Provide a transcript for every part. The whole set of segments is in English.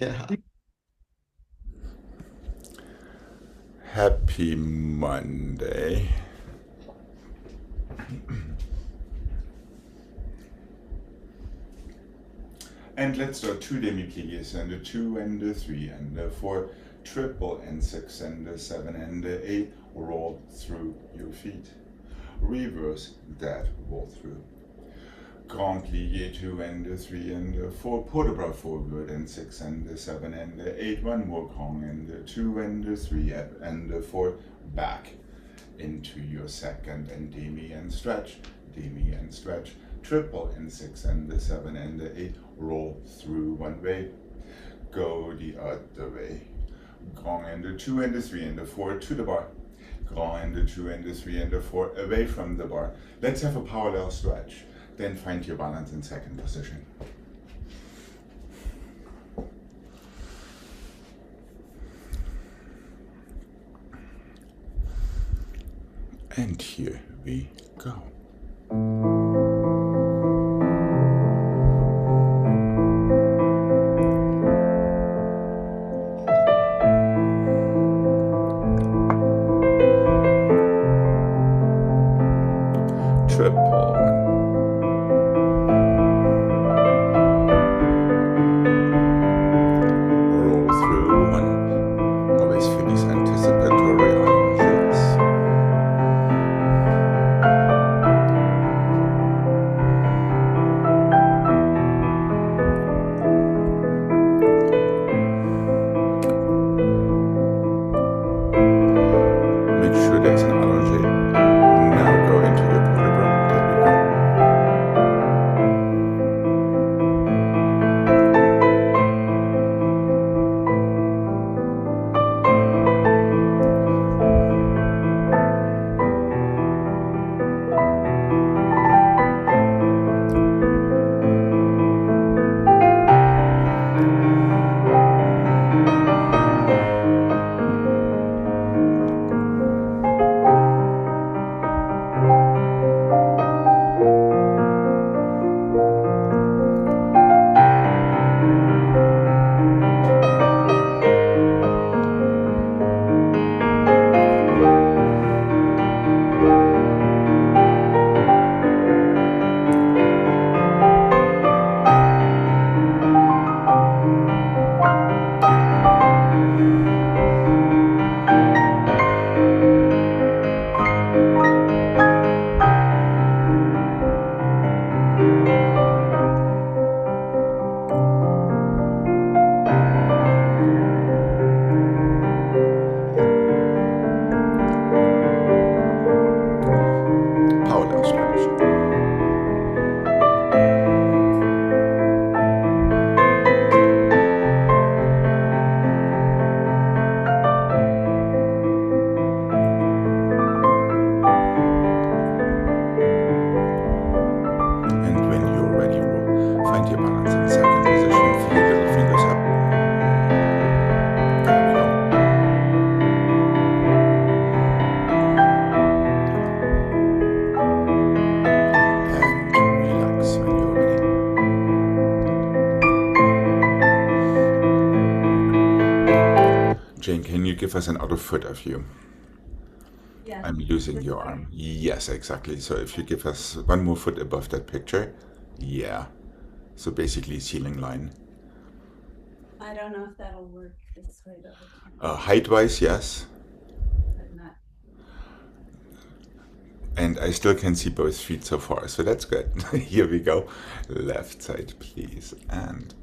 Yeah. Happy Monday. And let's do 2 demi-pliés and a 2 and a 3 and a 4, triple and 6 and a 7 and a 8. Roll through your feet. Reverse that roll through. Grand plié 2 and a 3 and a 4, port de bras forward and 6 and a 7 and a 8. One more grand and a 2 and a 3 and a 4. Back into your second and demi and stretch, triple and 6 and the 7 and the 8. Roll through one way, go the other way. Grand and the 2 and the 3 and the 4 to the bar. Grand and the 2 and the 3 and the 4 away from the bar. Let's have a parallel stretch. Then find your balance in second position. And here we go. Triple. Roll through one. Always feel these anticipatory lunges. Make sure there's an allergy. Now go into your vertebra. There we go. Parallel stretch. And when you're ready, roll. Find your balance in second position. Feel your little fingers up. There we go. And relax when you're ready. Jane, can you give us an other foot of you? Yeah, I'm losing this your way. arm. Yes, exactly. So if you give us one more foot above that picture, yeah. So basically ceiling line. I don't know if that'll work this way though, Height-wise, yes. but not. And I still can see both feet so far, so that's good. Here we go. Left side, please. And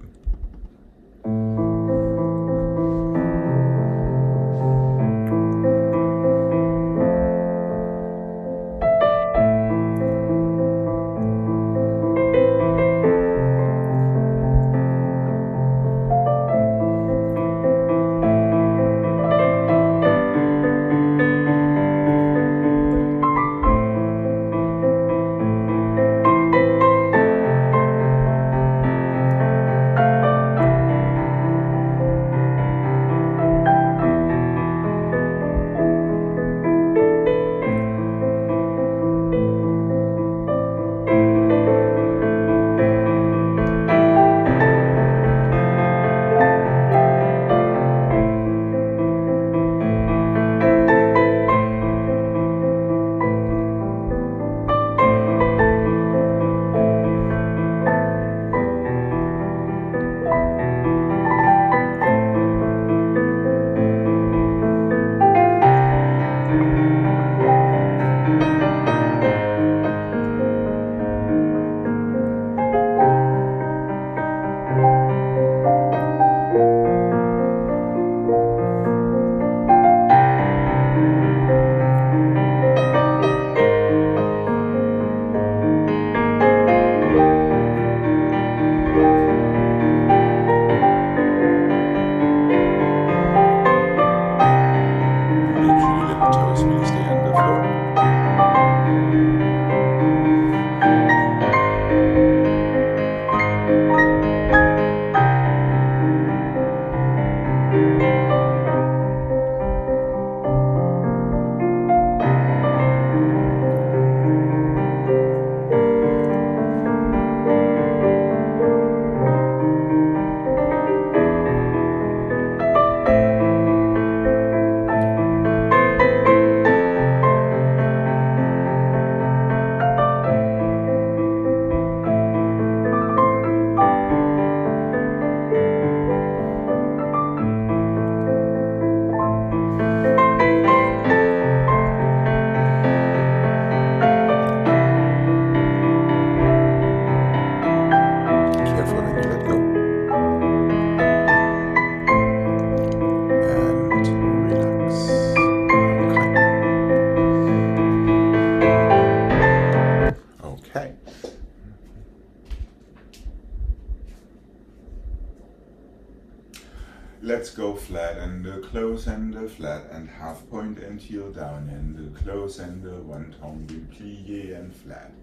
Let's go flat and close and flat and half point and heel down and close and one tendu, plie and flat,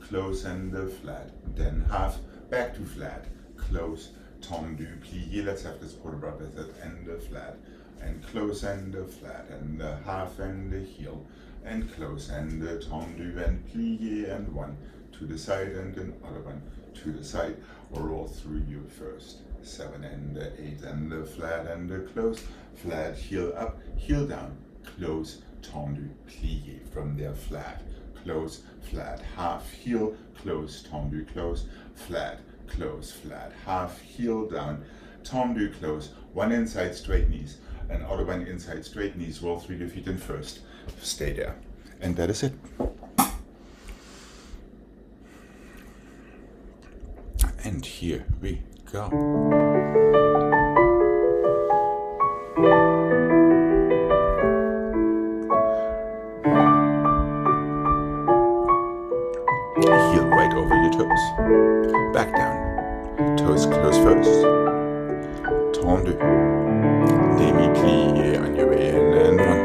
close and flat, then half, back to flat, close, tendu, plie. Let's have this quarter bar with it and flat and close and flat and half and heel and close and tendu and plie and one to the side and another one to the side. Roll through you first. 7 and 8 and flat and close, flat, heel up, heel down, close, tendu, plie. From there, flat, close, flat, half, heel, close, tendu, close, flat, half, heel down, tendu, close, one inside straight knees, and other one inside straight knees. Roll through your feet in first. Stay there. And that is it. And here we go. Heel right over your toes. Back down. Toes close first. Tendu. Demi-plie on your way in and one.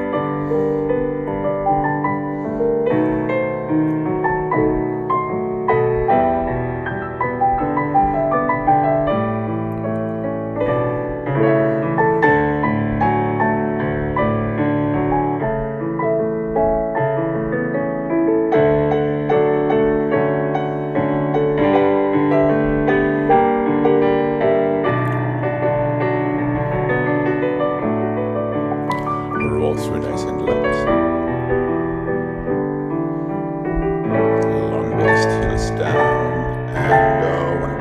Roll through nice and light. Longest heels down and one.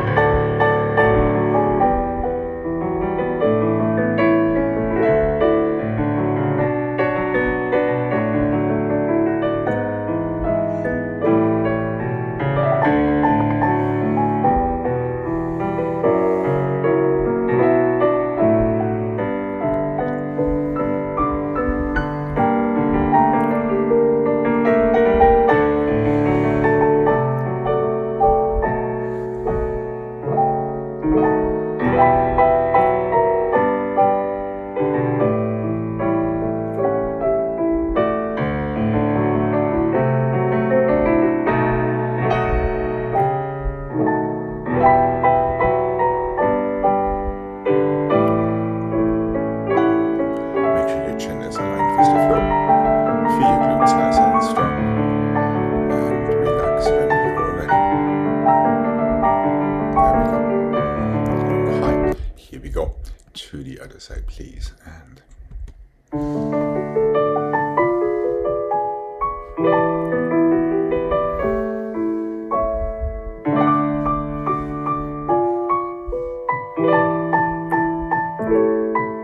To the other side, please. And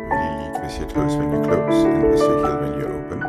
really lead with your toes when you close and with your heel when you open.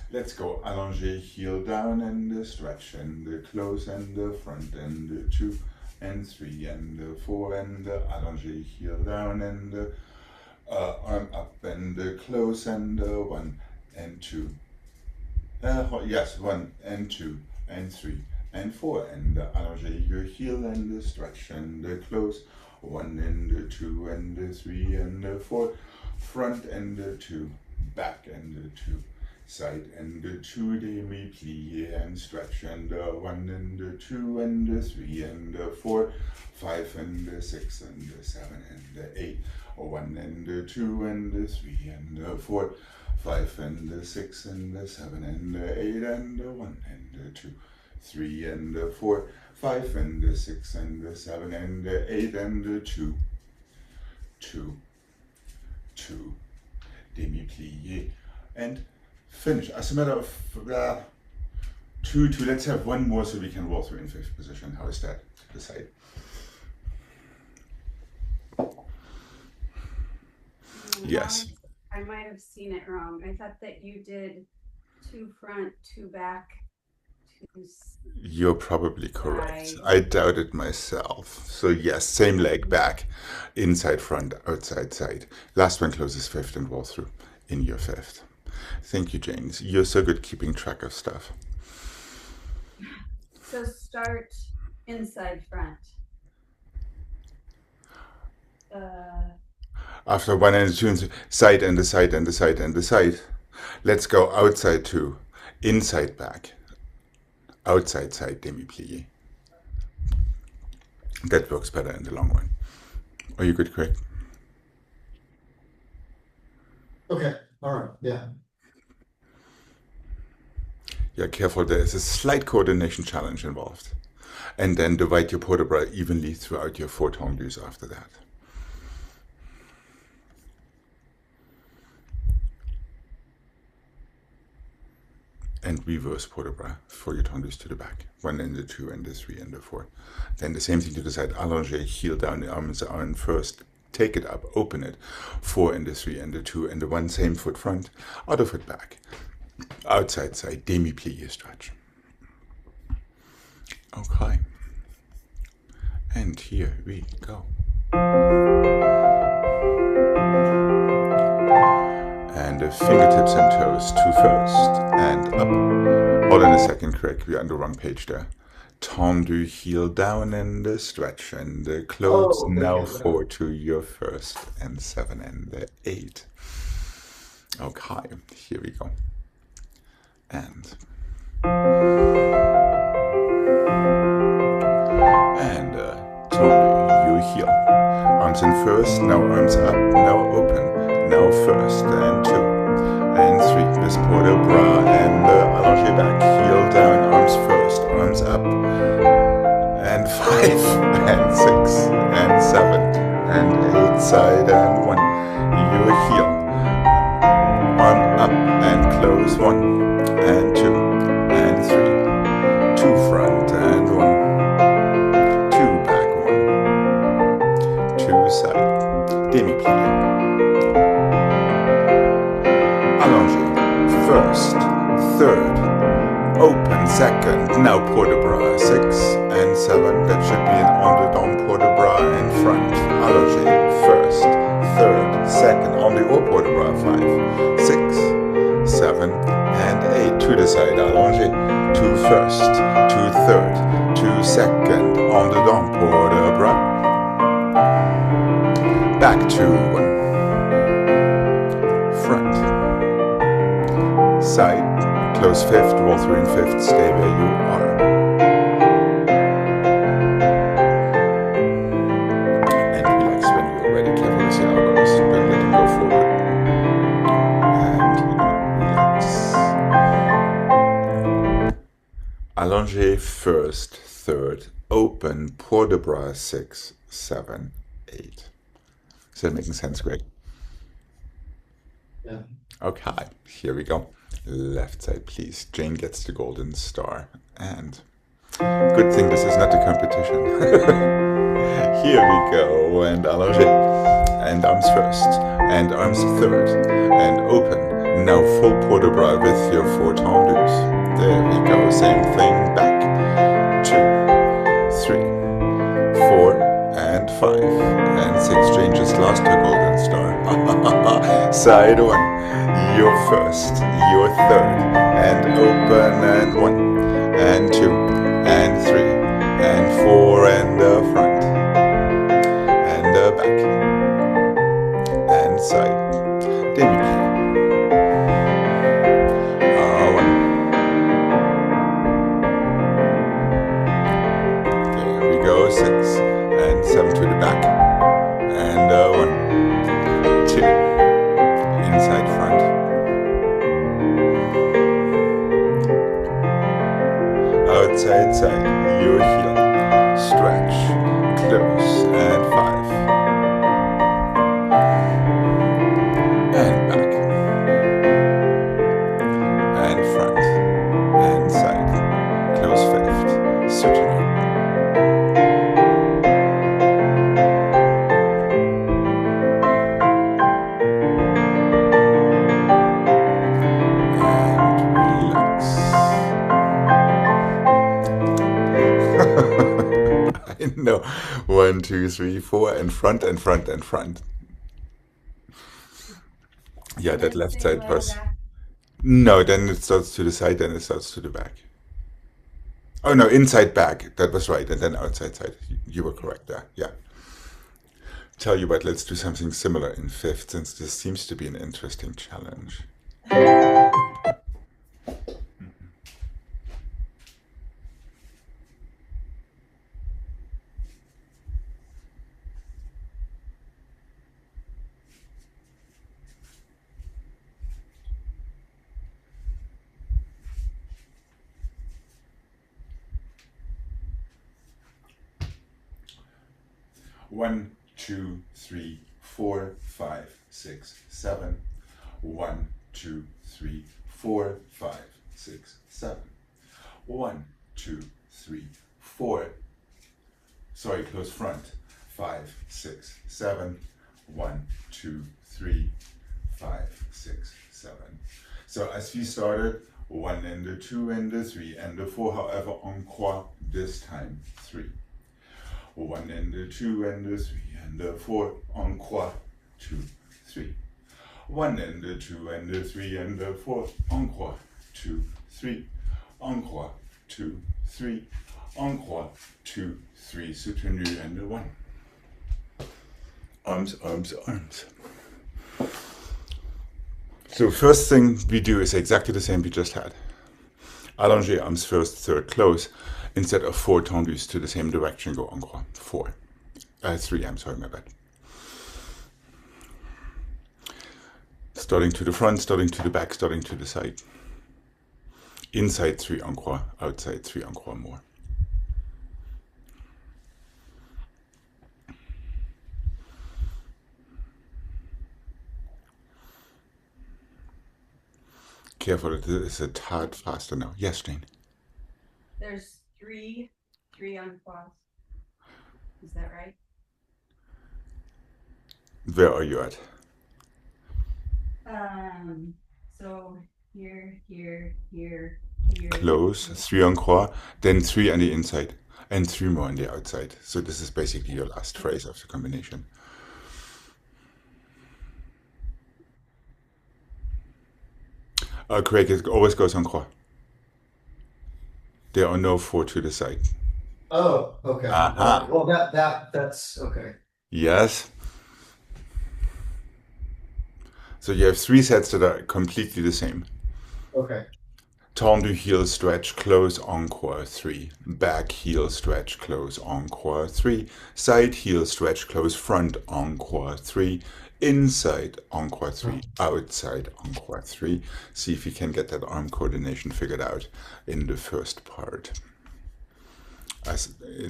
Let's go. Allongé, heel down and stretch and close and front and 2 and 3 and 4 and allongé, heel down and arm up and close and 1 and 2. Yes, 1 and 2 and 3 and 4 and allongé your heel and stretch and close 1 and 2 and 3 and 4 front and 2 back and 2 side and 2 demi-plie and stretch and 1 and 2 and 3 and 4 5 and 6 and 7 and 8 1 and 2 and 3 and 4 5 and 6 and 7 and 8 and 1 and 2 3 and 4 5 and 6 and 7 and 8 and 2 demi-plie and finish. As a matter of 2, let's have one more so we can roll through in fifth position. How is that to decide? Yes. I might have seen it wrong. I thought that you did 2 front, 2 back, 2 You're probably correct. side. I doubted myself. So yes, same leg back, inside front, outside side. Last one closes fifth and roll through in your fifth. Thank you, James. You're so good keeping track of stuff. So start inside front. After 1 and 2 and 3, side and the side and the side and the side. Let's go outside 2, inside back, outside side demi-plie. That works better in the long run. Are you good, Craig? Okay, all right, yeah. Yeah, careful, there is a slight coordination challenge involved. And then divide your port de bras evenly throughout your 4 tendus after that. And reverse port de bras for your tendus to the back. 1 and the 2 and the 3 and the 4. Then the same thing to the side. Allongé, heel down, the arms are on first. Take it up, open it. 4 and the 3 and the 2 and the 1, same foot front, other foot back. Outside side, demi-plie stretch. Okay. And here we go. And the fingertips and toes to first and up. Hold on a second, Craig, we're on the wrong page there. Tendu, heel down and stretch and close. Oh, now okay, 4 to your first and 7 and 8. Okay, here we go. And tendu, you heel. Arms in first, now arms up, now open, now first and 2 and 3. This port de bras and allongé back, heel down, arms first, arms up, and 5 and 6 and 7 and 8, side and 1. Your heel, arm up and close, 1 and 2 and 3, 2 front and 1, 2 back, 1, 2 side, demi-plie. Allongé, first, third, open, second, now port de bras, 6 and 7, that should be an on-the-dome port de bras in front. Allongé, first, third, second, on the haut port de bras, 5, 6, 7, and 8, to the side, allongé, 2 first, 2 third, 2 second, on the dome port de bras, back to 1, front, side, close fifth, roll through in fifth, stay where you are. And relax when you're ready, careful with your elbows, don't let them go forward. And relax. Allongé first, third, open, port de bras, 6, 7, 8. Is that making sense, Greg? Yeah. Okay, here we go. Left side, please. Jane gets the golden star. And good thing this is not a competition. Here we go. And allongé. And arms first. And arms third. And open. Now full port de bras with your four tendus. There we go. Same thing. Back. 2, 3, 4, and 5, and 6. Changes lost her golden star. Side 1. Your first. Your third. And open and 1, and 2, and 3, and 4, and front, and back, and side. Demi-plie. 1. There we go. 6, and 7 to the back, and 1, 2, inside front, outside side, your heel, stretch, close, and 5, and back, and front, and side, close 5th, certainly. I know. 1, 2, 3, 4, and front, and front, and front. Yeah, that left side was. No, then it starts to the side, then it starts to the back. Oh no, inside back. That was right, and then outside side. You were correct there. Yeah. Tell you what, let's do something similar in 5th, since this seems to be an interesting challenge. 1, 2, 3, 4, 5, 6, 7. 1, 2, 3, 4, 5, 6, 7. 1, 2, 3, 4. Sorry, close front. 5, 6, 7. 1, 2, 3, 5, 6, 7. So as we started, 1 and the 2 and the 3 and the 4. However, en croix this time 3. 1 and the 2 and the 3 and the 4, en croix 2, 3. 1 and the 2 and the 3 and the 4, en croix 2, 3. En croix 2, 3. En croix 2, 3. Soutenu and the 1. Arms, arms, arms. So first thing we do is exactly the same we just had. Allongé arms first, third, close. Instead of 4 tendus to the same direction, go en croix. 3, I'm sorry, my bad. Starting to the front, starting to the back, starting to the side. Inside 3 en croix, outside 3 en croix more. Careful, it is a tad faster now. Yes, Jane. There's three on cross. Is that right? Where are you at? So here. Close, 3 en croix, then 3 on the inside, and 3 more on the outside. So this is basically your last phrase of the combination. Craig, it always goes en croix. There are no 4 to the side. Oh, okay. Aha. Well, that's okay. Yes. So you have 3 sets that are completely the same. Okay. Tendu heel stretch, close, en croix 3. Back heel stretch, close, en croix 3. Side heel stretch, close, front, en croix 3. Inside, en croix 3. Outside, en croix 3. See if you can get that arm coordination figured out in the first part. And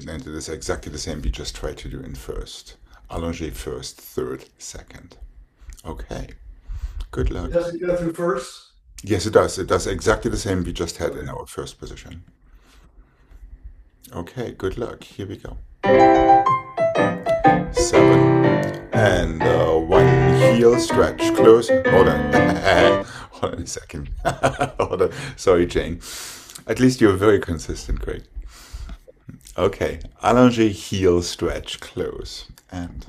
it is exactly the same we just tried to do in first. Allongé first, third, second. Okay. Good luck. Does it go through first? Yes, it does. It does exactly the same we just had in our first position. Okay, good luck. Here we go. 7. And 1 heel stretch. Close. Hold on. Hold on a second. Hold on. Sorry, Jane. At least you're very consistent, Greg. Okay. Allongé, heel, stretch, close. And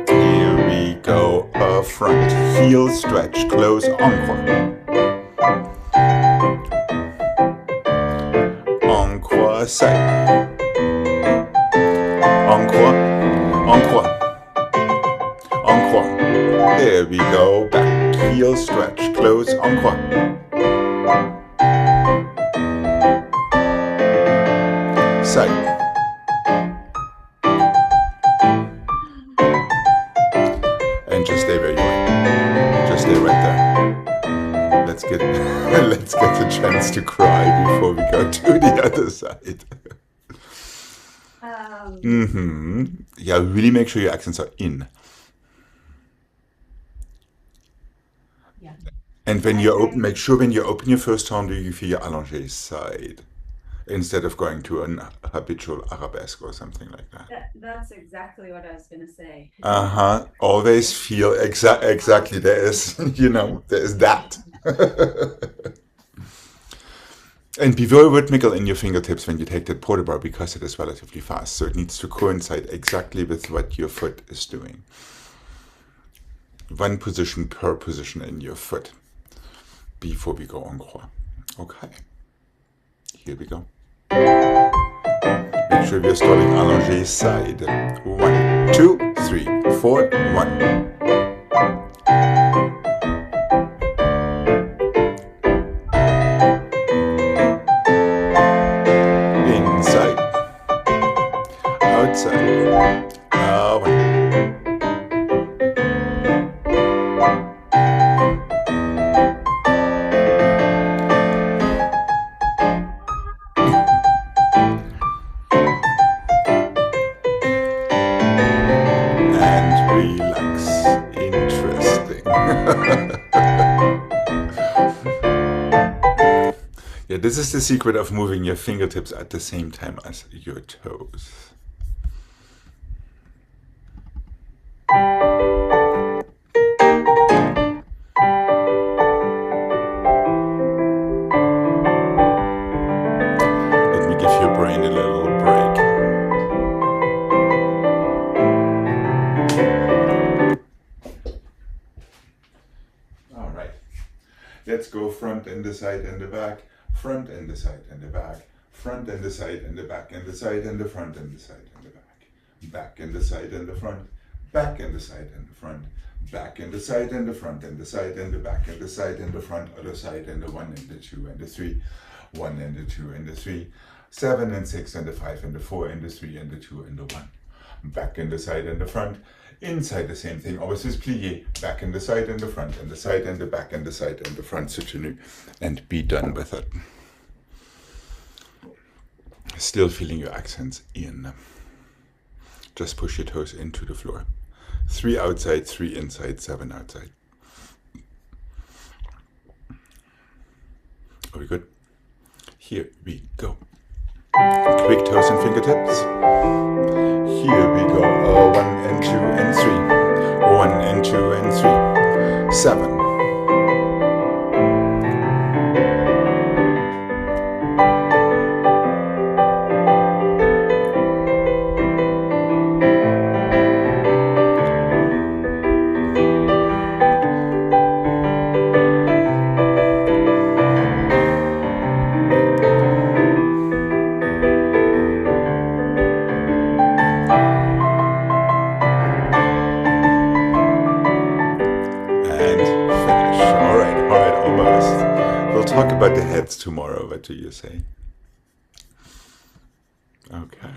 here we go. Front, heel, stretch, close, encore. Encore, side. Encore, encore, encore. There we go. Back, heel, stretch, close, encore. Side. And just stay where you are. Just stay right there. Let's get let's get the chance to cry before we go to the other side. Yeah, really make sure your accents are in. Yeah. And when you open, make sure when you open your first tone, do you feel your allongé side instead of going to an habitual arabesque or something like that. That's exactly what I was going to say. Always feel exactly. There is, there is that. And be very rhythmical in your fingertips when you take that porta bar because it is relatively fast. So it needs to coincide exactly with what your foot is doing. One position per position in your foot before we go en croix. Okay. Here we go. Make sure we are starting allongé side. 1, 2, 3, 4, 1. Inside. Outside. 1. Yeah, this is the secret of moving your fingertips at the same time as your toes. Let me give your brain a little break. All right. Let's go front and the side and the back. Front and the side and the back, front and the side and the back and the side and the front and the side and the back, back and the side and the front, back and the side and the front, back and the side and the front and the side and the back and the side and the front, other side and the 1 and the 2 and the 3, 1 and the 2 and the 3, 7 and 6 and the 5 and the 4 and the 3 and the 2 and the 1, back and the side and the front. Inside the same thing, always is plié, back and the side and the front and the side and the back and the side and the front soutenu, and be done with it. Still feeling your accents in. Just push your toes into the floor. 3 outside, 3 inside, 7 outside. Are we good? Here we go. Quick toes and fingertips. Here we go. 1 and 2 and 3. 1 and 2 and 3. 7. Talk about the heads tomorrow. What do you say? Okay.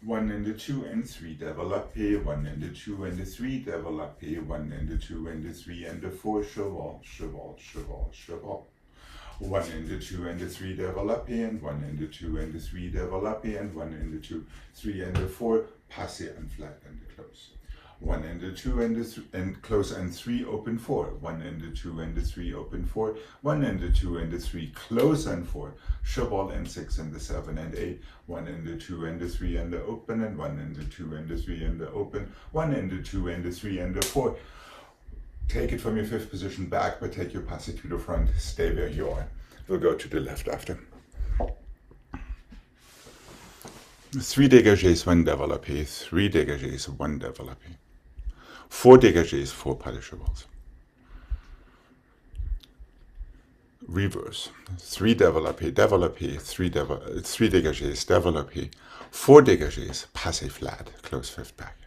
1 and the 2 and 3, développé, 1 and the 2 and the 3, développé, 1 and the 2 and the 3 and the 4, cheval, cheval, cheval, cheval. 1 and the 2 and the 3, développé, and 1 and the 2 and the 3, développé, and 1 and the 2, 3 and the 4, passé and flat and close. 1 and the 2 and the and close and 3 open 4. 1 and the 2 and the 3 open 4. 1 and the 2 and the 3 close and 4. Cheval and 6 and the 7 and 8. 1 and the 2 and the 3 and the open, and 1 and the 2 and the 3 and the open. 1 and the 2 and the 3 and the 4. Take it from your fifth position back, but take your passé to the front. Stay where you are. We'll go to the left after. 3 dégagés, 1 développé. 3 dégagés, 1 développé. 4 dégagés, 4 pas de chevals. Reverse. 3 développé, développé, 3 dégagés, développé. 4 dégagés, passé flat, close fifth back.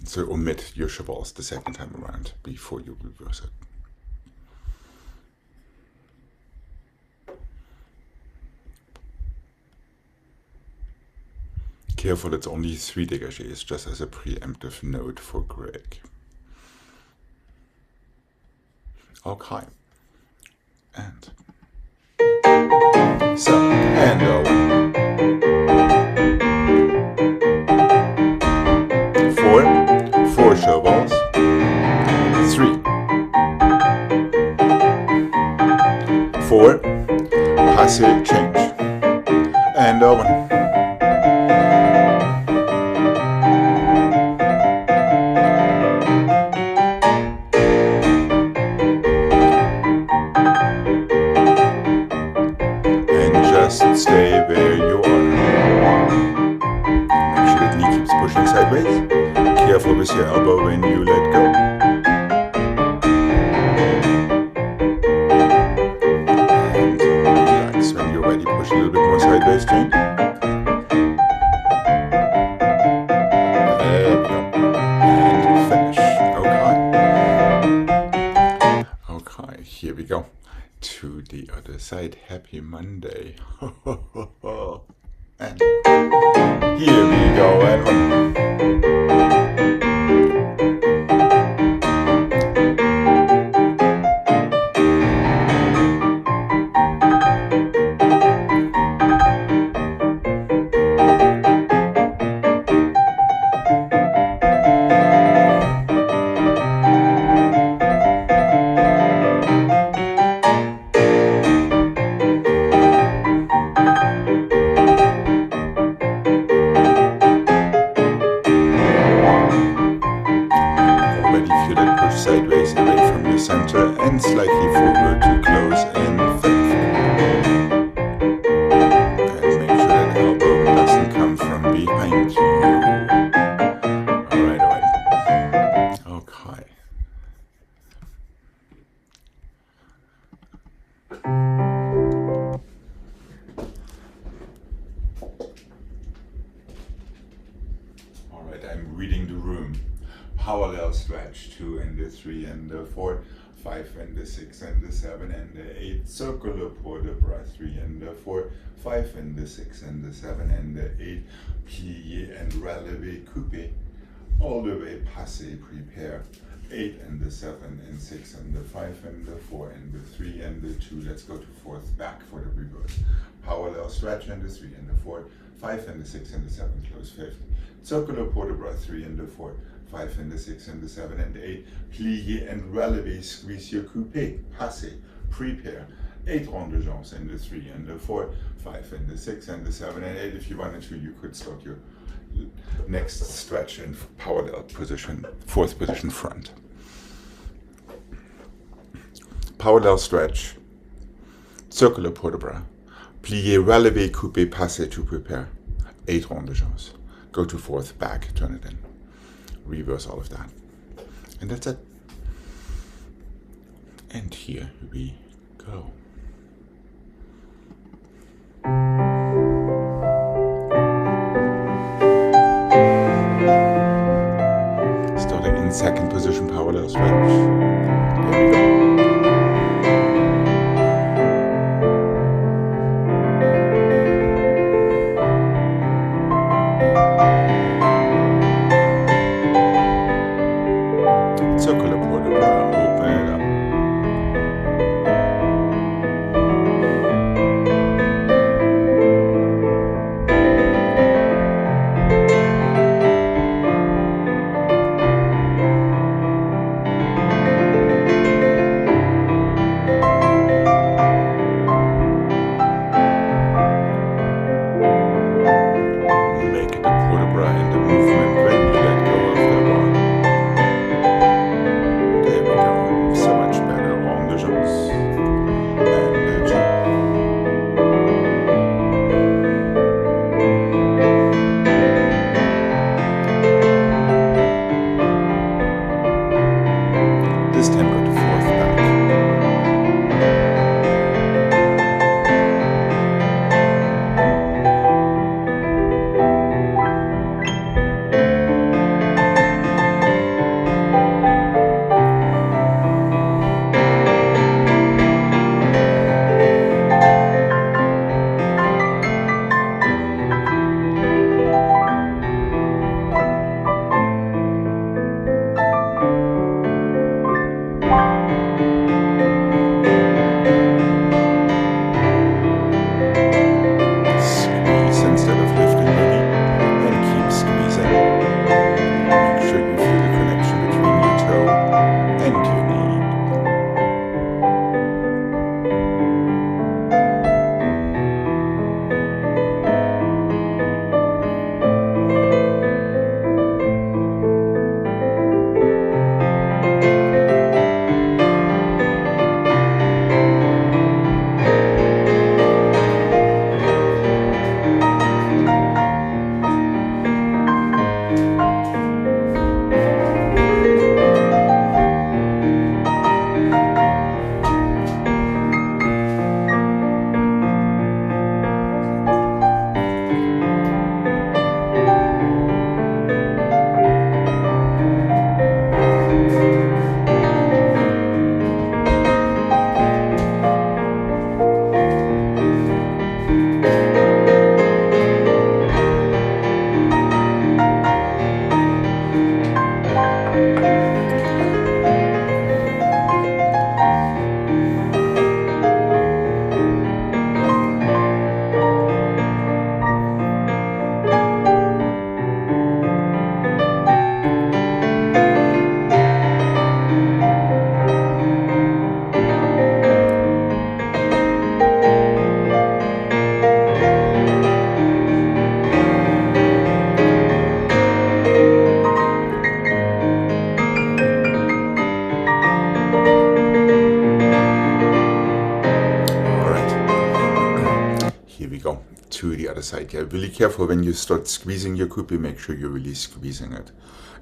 So omit your chevals the second time around before you reverse it. Careful, it's only 3 dégagés, just as a preemptive note for Gregg. Okay. And 7 and 4 chevals, 3 4 passé change, and 1. Stay where you are. Make sure that knee keeps pushing sideways. Careful with your elbow when you let go. And relax when you're ready. Push a little bit more sideways, change. There we go. And finish. Okay. Okay, here we go. To the other side. Happy Monday. And here we go. And 5 and the 6 and the 7 and the 8, circular pour de bras, 3 and the 4, 5 and the 6 and the 7 and the 8, plié and relevé, coupé, all the way passé, prepare, 8 and the 7 and 6 and the 5 and the 4 and the 3 and the 2, let's go to fourth back for the reverse, parallel stretch and the 3 and the 4, 5 and the 6 and the 7, close fifth, circular pour de bras, 3 and the 4, 5 and the 6 and the 7 and the 8, plié and relevé, squeeze your coupé, passé, prepare, 8 ronds de jambes and the 3 and the 4, 5 and the 6 and the 7 and 8. If you wanted to, you could start your next stretch in parallel position, fourth position front. Parallel stretch, circular port de bras, plié, relevé, coupé, passé to prepare, 8 ronds de jambes. Go to fourth back, turn it in. Reverse all of that. And that's it. And here we go. Starting in second position, parallel stretch. There we go. like really careful when you start squeezing your kupi, make sure you're really squeezing it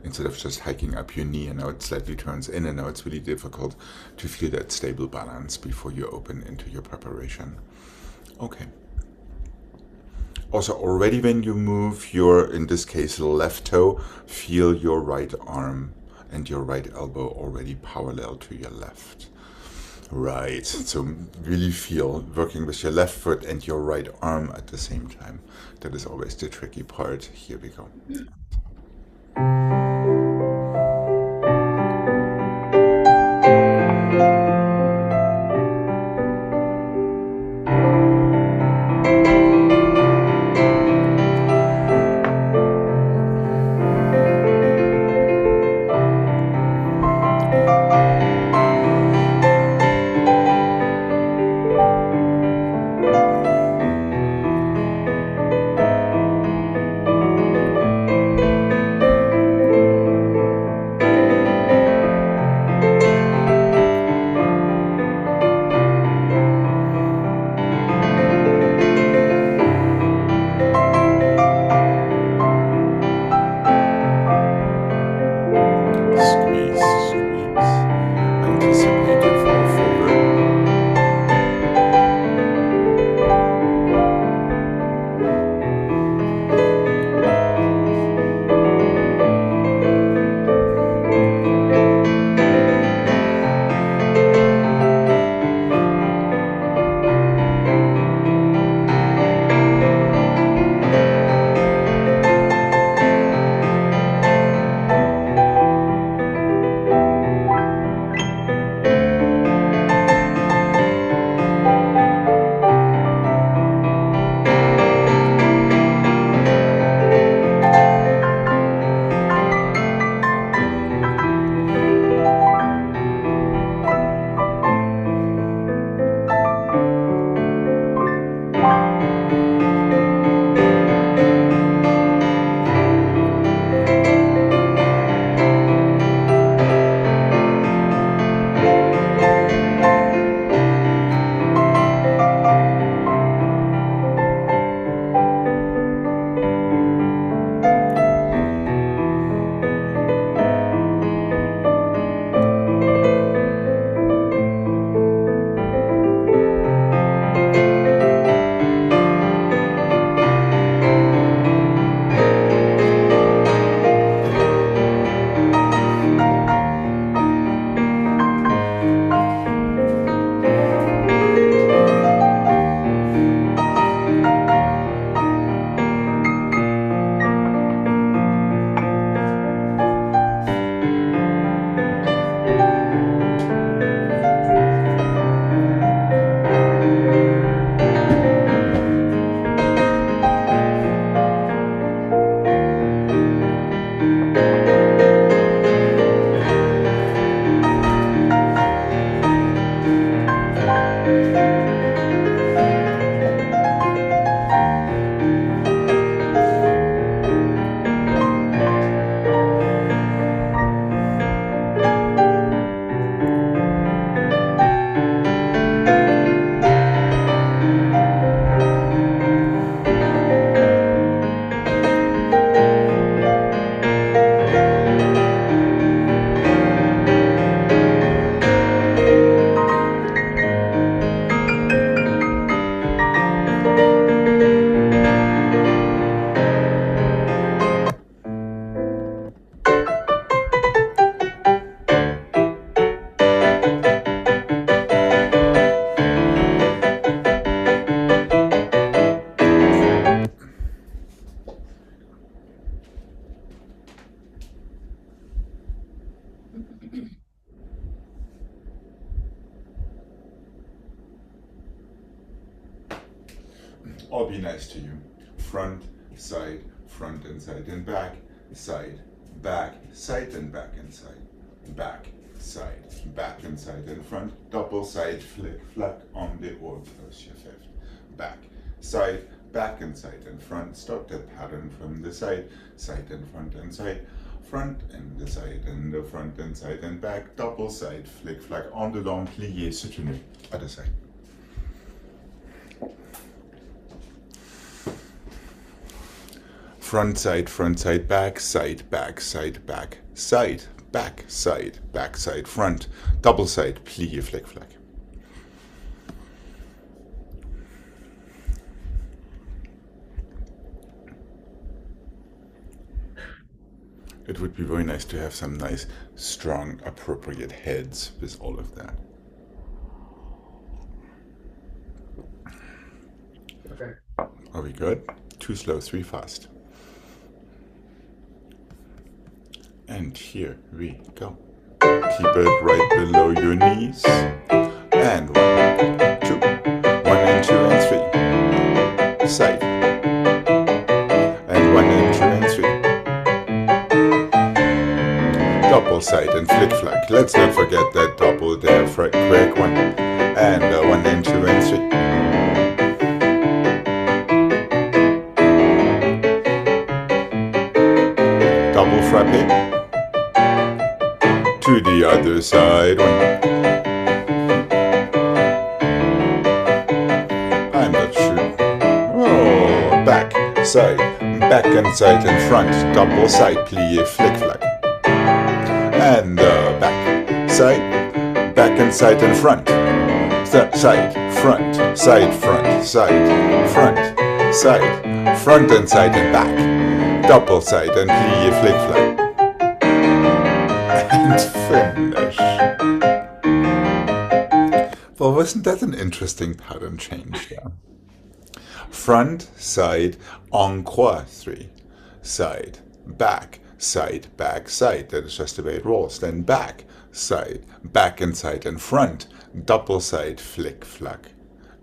instead of just hiking up your knee, and now it slightly turns in, and now it's really difficult to feel that stable balance before you open into your preparation. Okay. Also, already when you move your, in this case, left toe, feel your right arm and your right elbow already parallel to your left. Right, so really feel working with your left foot and your right arm at the same time. That is always the tricky part. Here we go. Squeeze, squeeze. Anticipate your fall forward. All be nice to you. Front, side, front and side and back, side, side and back and side, back and side and front, double side flick, flack on the or close your fifth, back and side and front, start that pattern from the side and front and the side and the front and side and back, double side flick, flack on the long plié soutenu, other side. Front, side, back, side, back, side, back, side, back, side, front. Double side, plie, flick, flack. It would be very nice to have some nice, strong, appropriate heads with all of that. Okay. Are we good? 2 slow, 3 fast. And here we go. Keep it right below your knees. And 1, 2. 1 and 2 and 3. Side. And 1 and 2 and 3. Double side and flick flack. Let's not forget that double there. Quick 1. And 1 and 2 and 3. Double frappe. To the other side. 1. I'm not sure. Oh, back, side, back and side and front. Double side, plie, flick, flack. And back, and side and front. Side, front, side, front, side, front, side, front and side and back. Double side and plie, flick, flack. And finish. Well, wasn't that an interesting pattern change there? Front, side, en croix, 3. Side, back, side, back, side. That is just the way it rolls. Then back, and side, and front. Double side, flick, flack,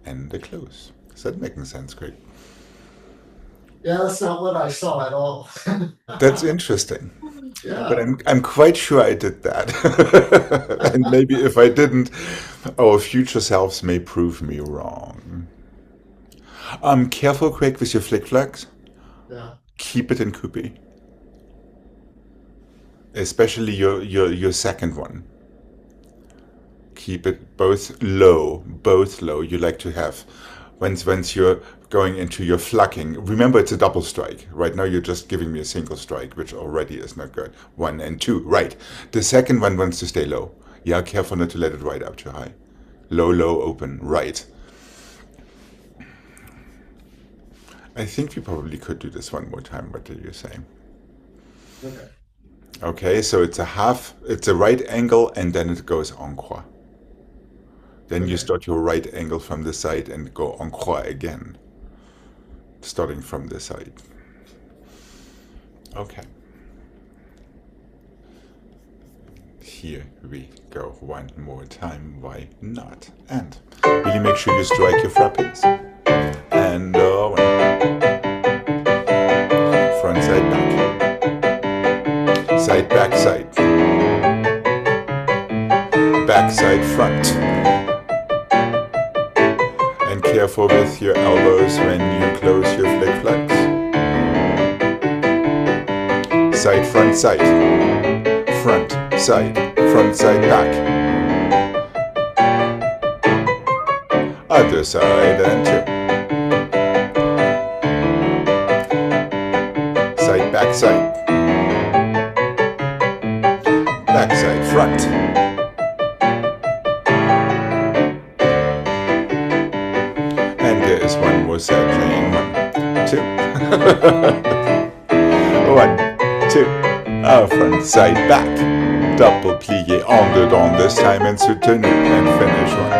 and the close. Is that making sense, Greg? Yeah, that's not what I saw at all. That's interesting. Yeah. But I'm quite sure I did that. And maybe if I didn't, our future selves may prove me wrong. Careful, Craig, with your flick flags. Yeah. Keep it in coupé. Especially your second one. Keep it both low. You like to have once you're going into your flacking. Remember, it's a double strike. Right now you're just giving me a single strike, which already is not good. 1 and 2, right. The second one wants to stay low. Yeah, careful not to let it ride out too high. Low, open, right. I think we probably could do this one more time. What did you say? Okay. Okay, so it's a right angle, and then it goes en croix. Then you start your right angle from the side and go en croix again. Starting from the side. Okay. Here we go one more time. Why not? And really make sure you strike your frappes. And one. Front, side, back. Side, back, side. Back, side, front. And careful with your elbows when you close your flick flags. Side, front, side. Front, side, back. Other side and 2. Side, back, side. Back, side, front. And there is one more side playing. 1, 2. 1, 2. Front, side, back. Double plié en dedans this time and soutenu and finish 1.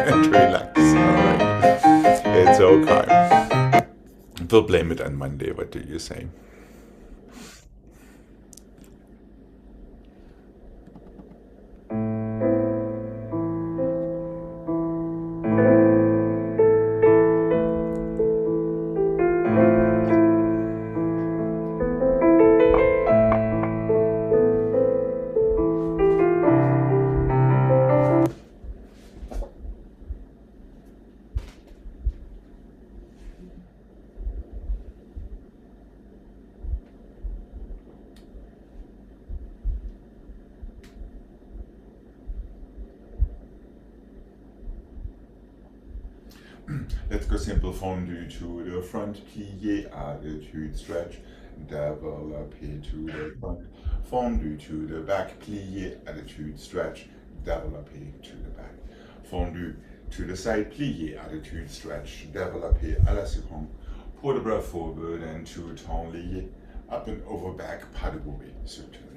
And relax. Alright. It's okay. We'll blame it on Monday. What do you say? Let's go simple fondu to the front, plié, attitude, stretch, développé to the front, fondu to the back, plié, attitude, stretch, développé to the back, fondu to the side, plié, attitude, stretch, développé à la seconde, pour le bras forward and to temps lié, up and over back, pas de bourrée, soutenu.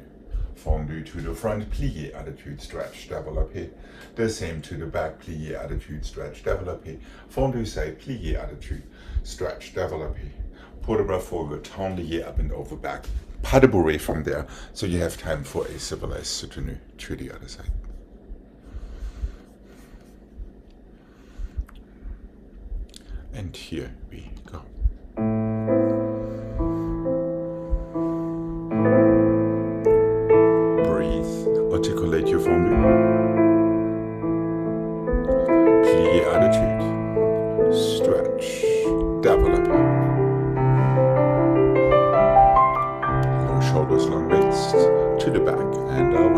Fondu to the front, plié, attitude, stretch, développé. The same to the back, plié, attitude, stretch, développé. Fondu side, plié, attitude, stretch, développé. Pour the bras forward, temps lié, up and over back. Pas de bourrée from there, so you have time for a civilized soutenu to the other side. And here we go. Articulate your fondu. Plié attitude. Stretch. Develop. Low shoulders, long waist. To the back and down.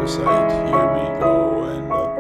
Side, here we go, and up,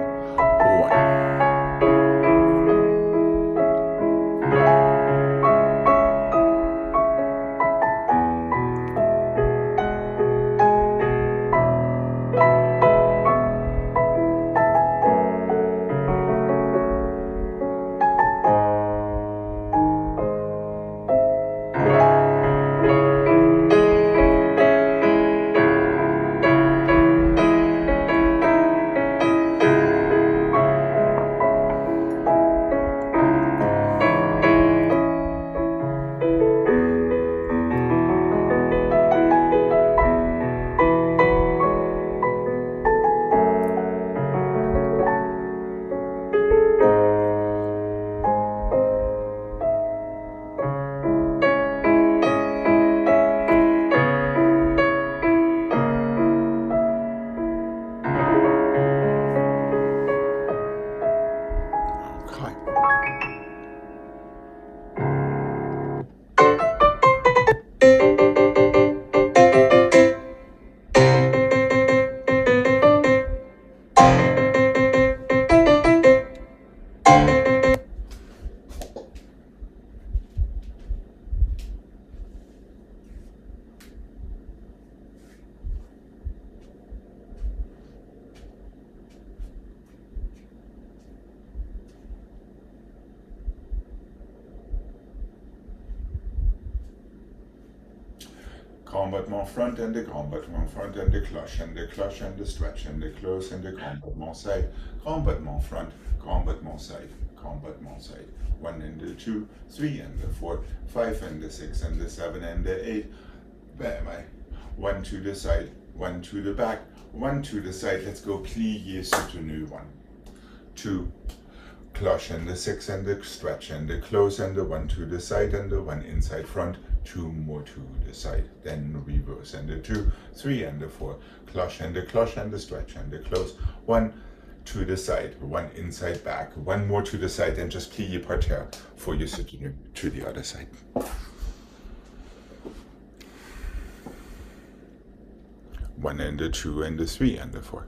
grand battement front and the grand battement front and the cloche and the stretch and the close and the grand battement side, grand battement front, grand battement side, grand battement side. 1 and the 2, 3 and the 4, 5 and the 6 and the 7 and the 8. Bam, 1 to the side, 1 to the back, 1 to the side. Let's go plié soutenu. 1, 2, cloche and the 6 and the stretch and the close and the 1 to the side and the 1 inside front, 2 more to the side, then reverse and the 2, 3 and the 4, cloche and the stretch and the close, 1 to the side, 1 inside back, 1 more to the side, and just plié par terre for your soutenu to the other side. One and the 2 and the 3 and the 4.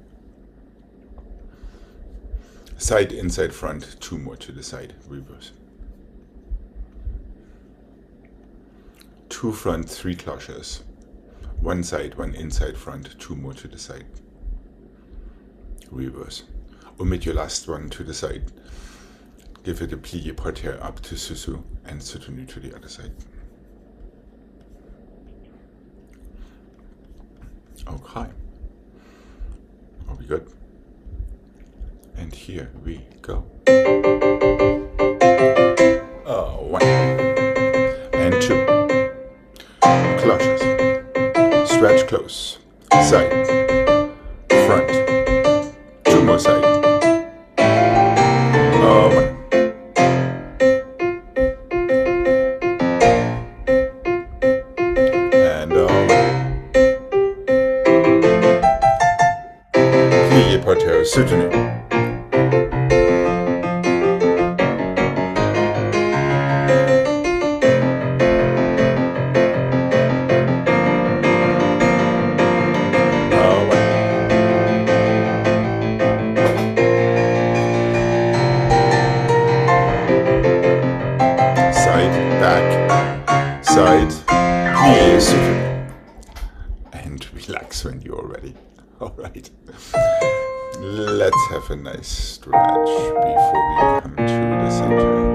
Side, inside, front, 2 more to the side, reverse. 2 front, 3 cloches. 1 side, 1 inside, front, 2 more to the side. Reverse. Omit your last one to the side. Give it a plié par terre up to Susu and soutenu to the other side. Okay. Are we good? And here we go. 1 and 2. Cloches. Stretch, close, side, front, two more side, one, and one. Plié par terre, soutenu. Side, plié, soutenu. And relax when you're ready. Alright. Let's have a nice stretch before we come to the center.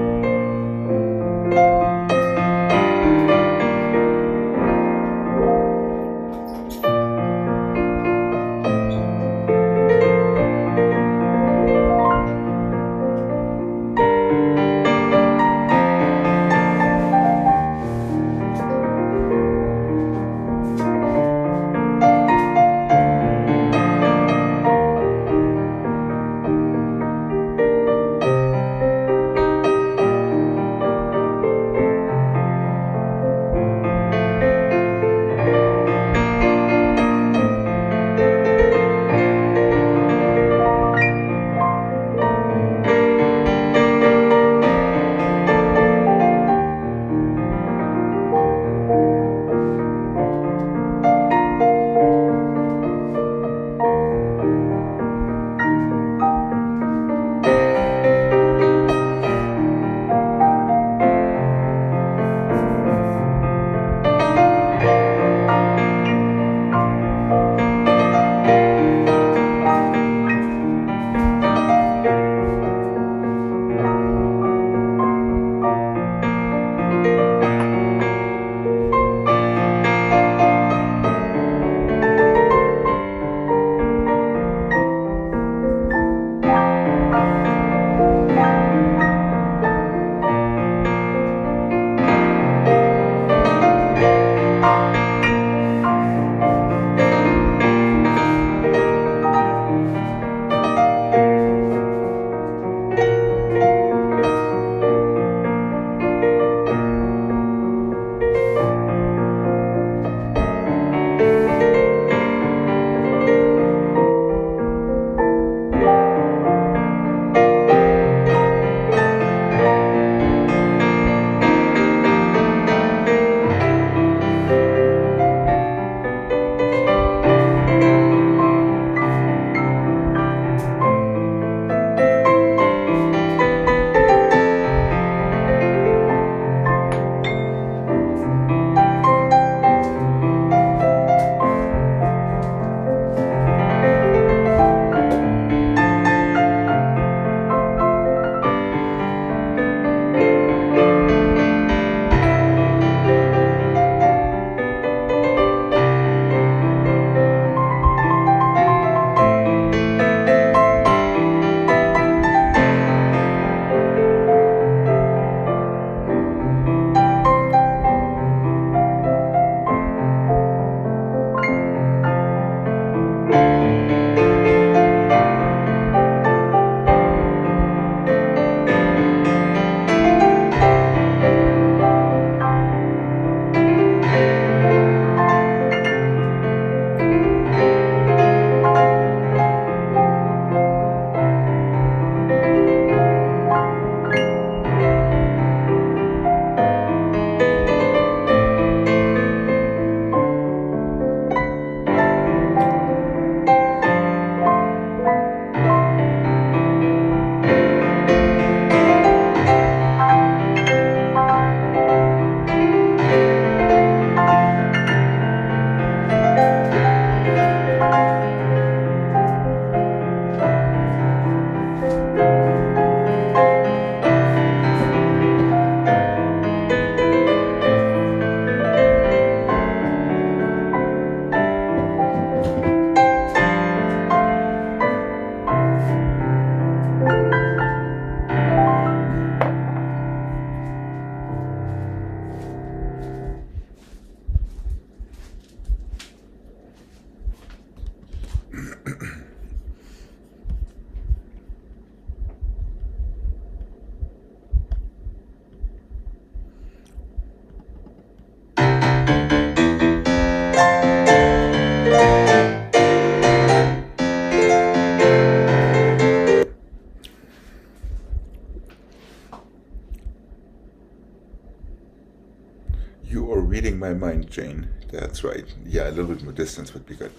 reading my mind, Jane. That's right. Yeah, a little bit more distance would be good.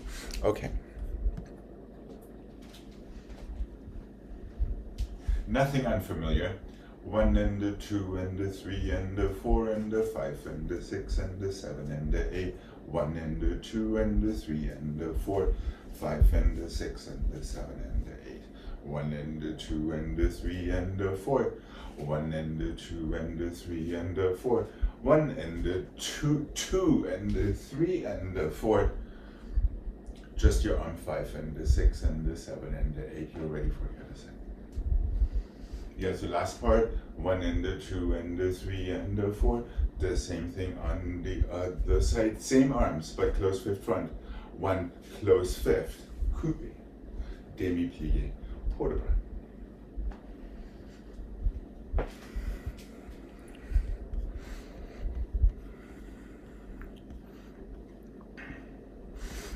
Okay. Nothing unfamiliar. 1 and a 2 and a 3 and a 4 and a 5 and a 6 and a 7 and a 8. 1 and a 2 and a 3 and a 4, 5 and a 6 and a 7 and a 8. 1 and a 2 and a 3 and a 4. 1 and a 2 and a 3 and a 4. 1 and a 2 and a 3 and a 4. Just your arm. 5 and a 6 and a 7 and a 8. You're ready for the other side. Yes, the last part. 1 and a 2 and a 3 and a 4. The same thing on the other side. Same arms, but close fifth front. 1, close fifth. Coupé. Demi-plié. Port de bras.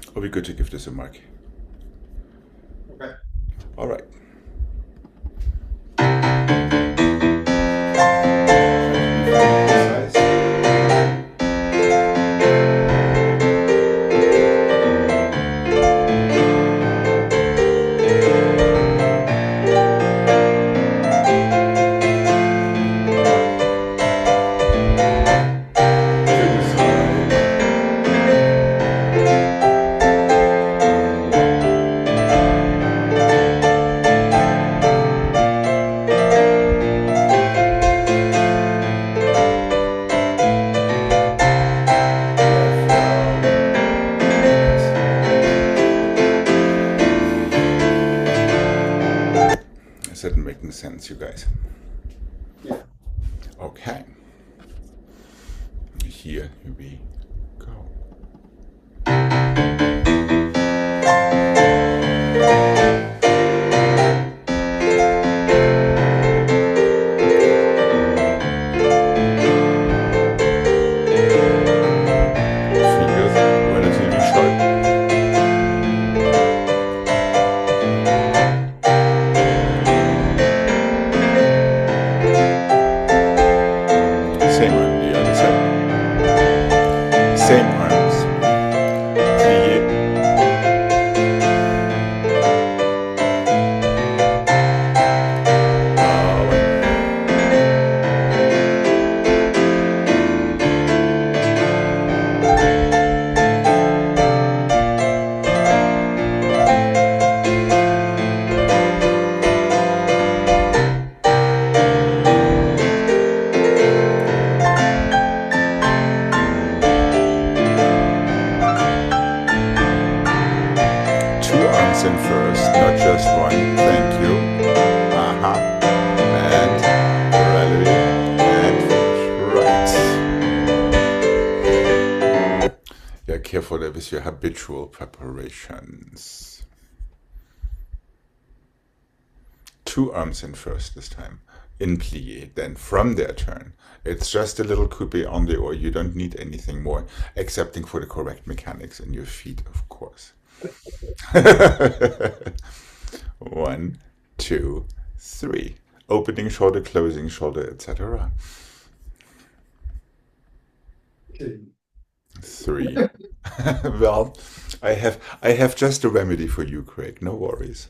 It'll be good to give this a mark. Okay. All right. Is that making sense, you guys? Yeah. Okay. Here we go. Fingers relatively sharp. Same on the other side. Same arms. Plié. Two arms in first, not just one. Thank you. And rally and finish. Right. Yeah, careful there with your habitual preparations. Two arms in first this time. In plié, then from their turn. It's just a little coupé on the oar. You don't need anything more, excepting for the correct mechanics in your feet, of course. 1, 2, 3. Opening shoulder, closing shoulder, etc. Okay. 3. Well, I have just a remedy for you, Gregg. No worries.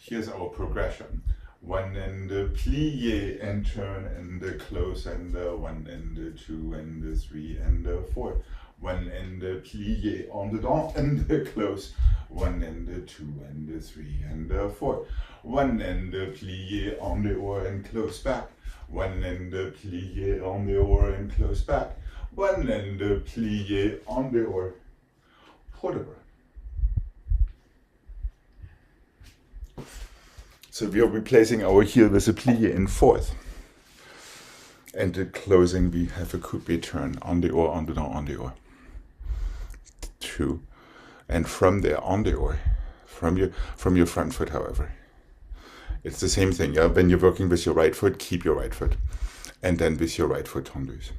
Here's our progression. 1 and a plié and turn and a close and a 1 and a 2 and a 3 and a 4. 1 and a plié en dedans and a close. 1 and a 2 and a 3 and a 4. 1 and a plié en dehors and close back. 1 and a plié en dehors and close back. 1 and a plié en dehors. Port de bras. So we are replacing our heel with a plié in fourth. And the closing, we have a coupé turn on the oar, on the down, on the oar. 2. And from there, on the oar, from your front foot, however. It's the same thing. Yeah? When you're working with your right foot, keep your right foot. And then with your right foot, tendeuse.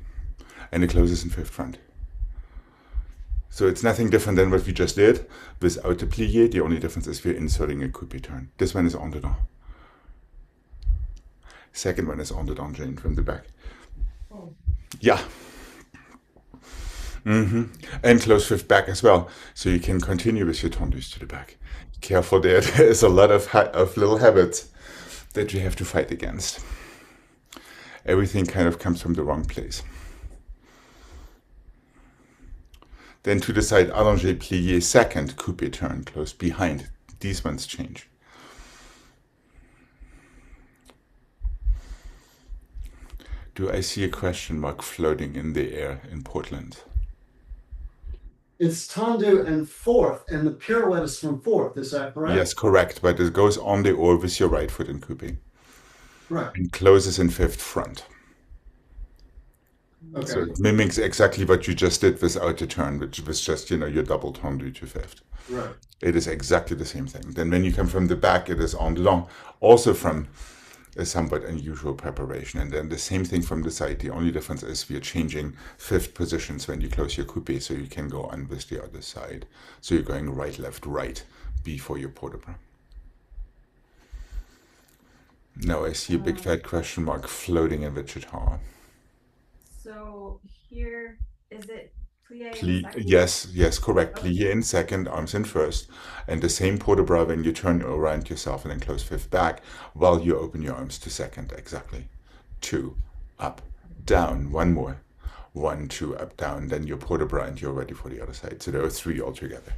And it closes in fifth front. So it's nothing different than what we just did without the plié. The only difference is we're inserting a coupé turn. This one is en dedans. Second one is on the danger from the back. Oh. Yeah. And close fifth back as well, so you can continue with your tendus to the back. Careful there, there's a lot of little habits that you have to fight against. Everything kind of comes from the wrong place. Then to the side, allongé, plié, second, coupé, turn, close behind. These ones change. Do I see a question mark floating in the air in Portland? It's tendu and fourth, and the pirouette is from fourth. Is that correct? Yes, correct, but it goes on the oar with your right foot in coupé. Right. And closes in fifth front. Okay. So it mimics exactly what you just did without the turn, which was just, your double tendu to fifth. Right. It is exactly the same thing. Then when you come from the back, it is en long, also from a somewhat unusual preparation. And then the same thing from the side. The only difference is we are changing fifth positions when you close your coupé, so you can go on with the other side. So you're going right, left, right before your port de bras. Now I see a big fat question mark floating in Wichita. So here, is it plie Pli in second? yes, correct. Plié in second, arms in first. And the same port de bras when you turn around yourself and then close fifth back while you open your arms to second. Exactly. 2, up, down. One more. 1, 2, up, down. Then your port de bras and you're ready for the other side. So there are 3 altogether.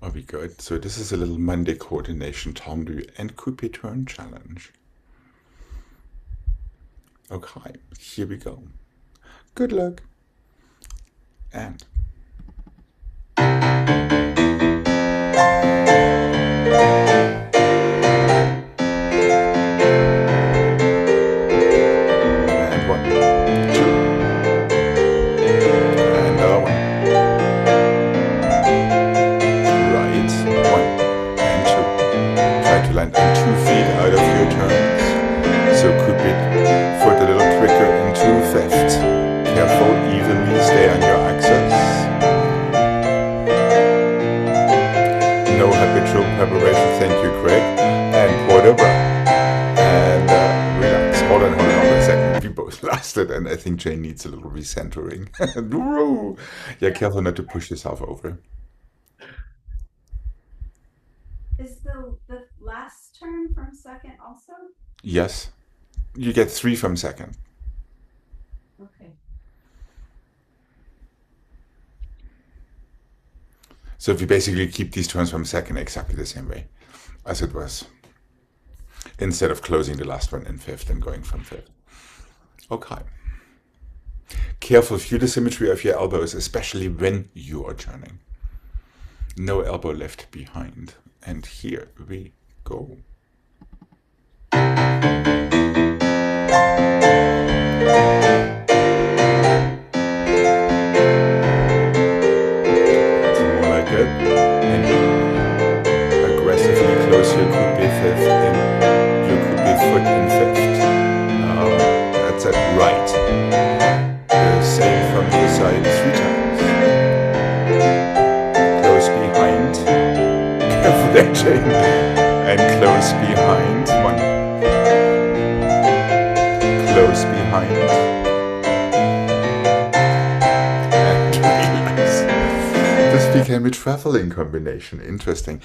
Are we good? So this is a little Monday coordination tendu and coupé turn challenge. Okay, here we go. Good luck. And one, 2, and another one. Right, 1 and 2. Try to land on 2 feet out of your turns. So coupé foot a little quicker into fifth. Careful, evenly stay on your axis. No habitual preparation, thank you, Gregg. And port de bras. And relax. Hold on a second. We both lasted, and I think Jane needs a little recentering. Yeah, careful not to push yourself over. Is the last turn from second also? Yes. You get 3 from second. Okay. So if you basically keep these turns from second exactly the same way as it was, instead of closing the last one in fifth and going from fifth. Okay. Careful, feel the symmetry of your elbows, especially when you are turning. No elbow left behind. And here we go. And aggressively close your coupé fifth in, your coupé foot in fifth. That's it, right. The same from the side 3 times. Close behind. Careful there, Jane. And close behind. 1. Close behind. Became a traveling combination. Interesting.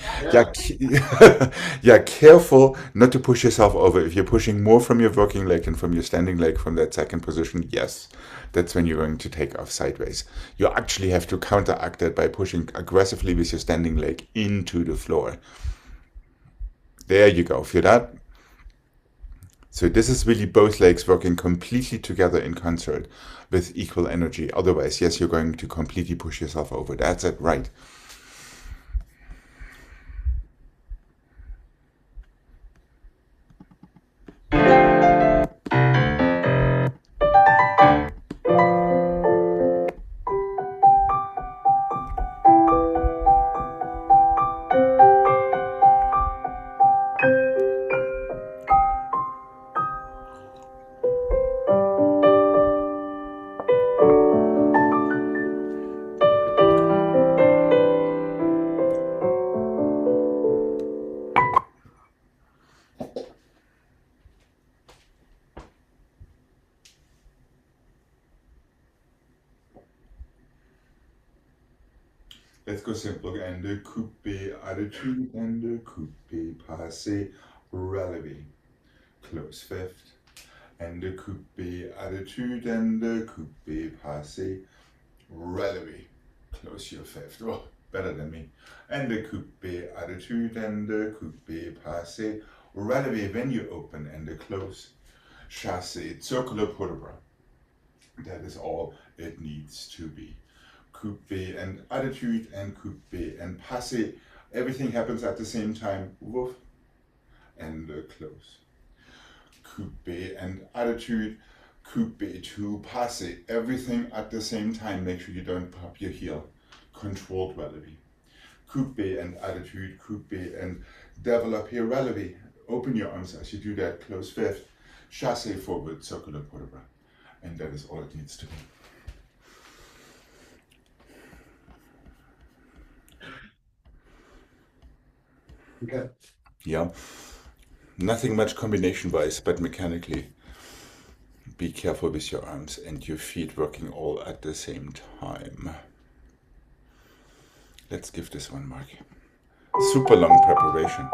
Yeah, careful not to push yourself over. If you're pushing more from your working leg and from your standing leg from that second position, yes, that's when you're going to take off sideways. You actually have to counteract that by pushing aggressively with your standing leg into the floor. There you go. Feel that? So this is really both legs working completely together in concert with equal energy. Otherwise, yes, you're going to completely push yourself over. That's it, right. Let's go simple. And the coupé, attitude, and the coupé, passé, relevé. Close fifth. And the coupé, attitude, and the coupé, passé, relevé. Close your fifth. Oh, better than me. And the coupé, attitude, and the coupé, passé, relevé. When you open and the close, chassé, circular port-bras. That is all it needs to be. Coupé and attitude and coupé and passé. Everything happens at the same time. Woof. And close. Coupé and attitude. Coupé to passé. Everything at the same time. Make sure you don't pop your heel. Controlled relevé. Coupé and attitude. Coupé and develop here relevé. Open your arms as you do that. Close fifth. Chassé forward. Circular port-bras. And that is all it needs to be. Okay. Yeah. Nothing much combination-wise, but mechanically. Be careful with your arms and your feet working all at the same time. Let's give this one mark. Super long preparation.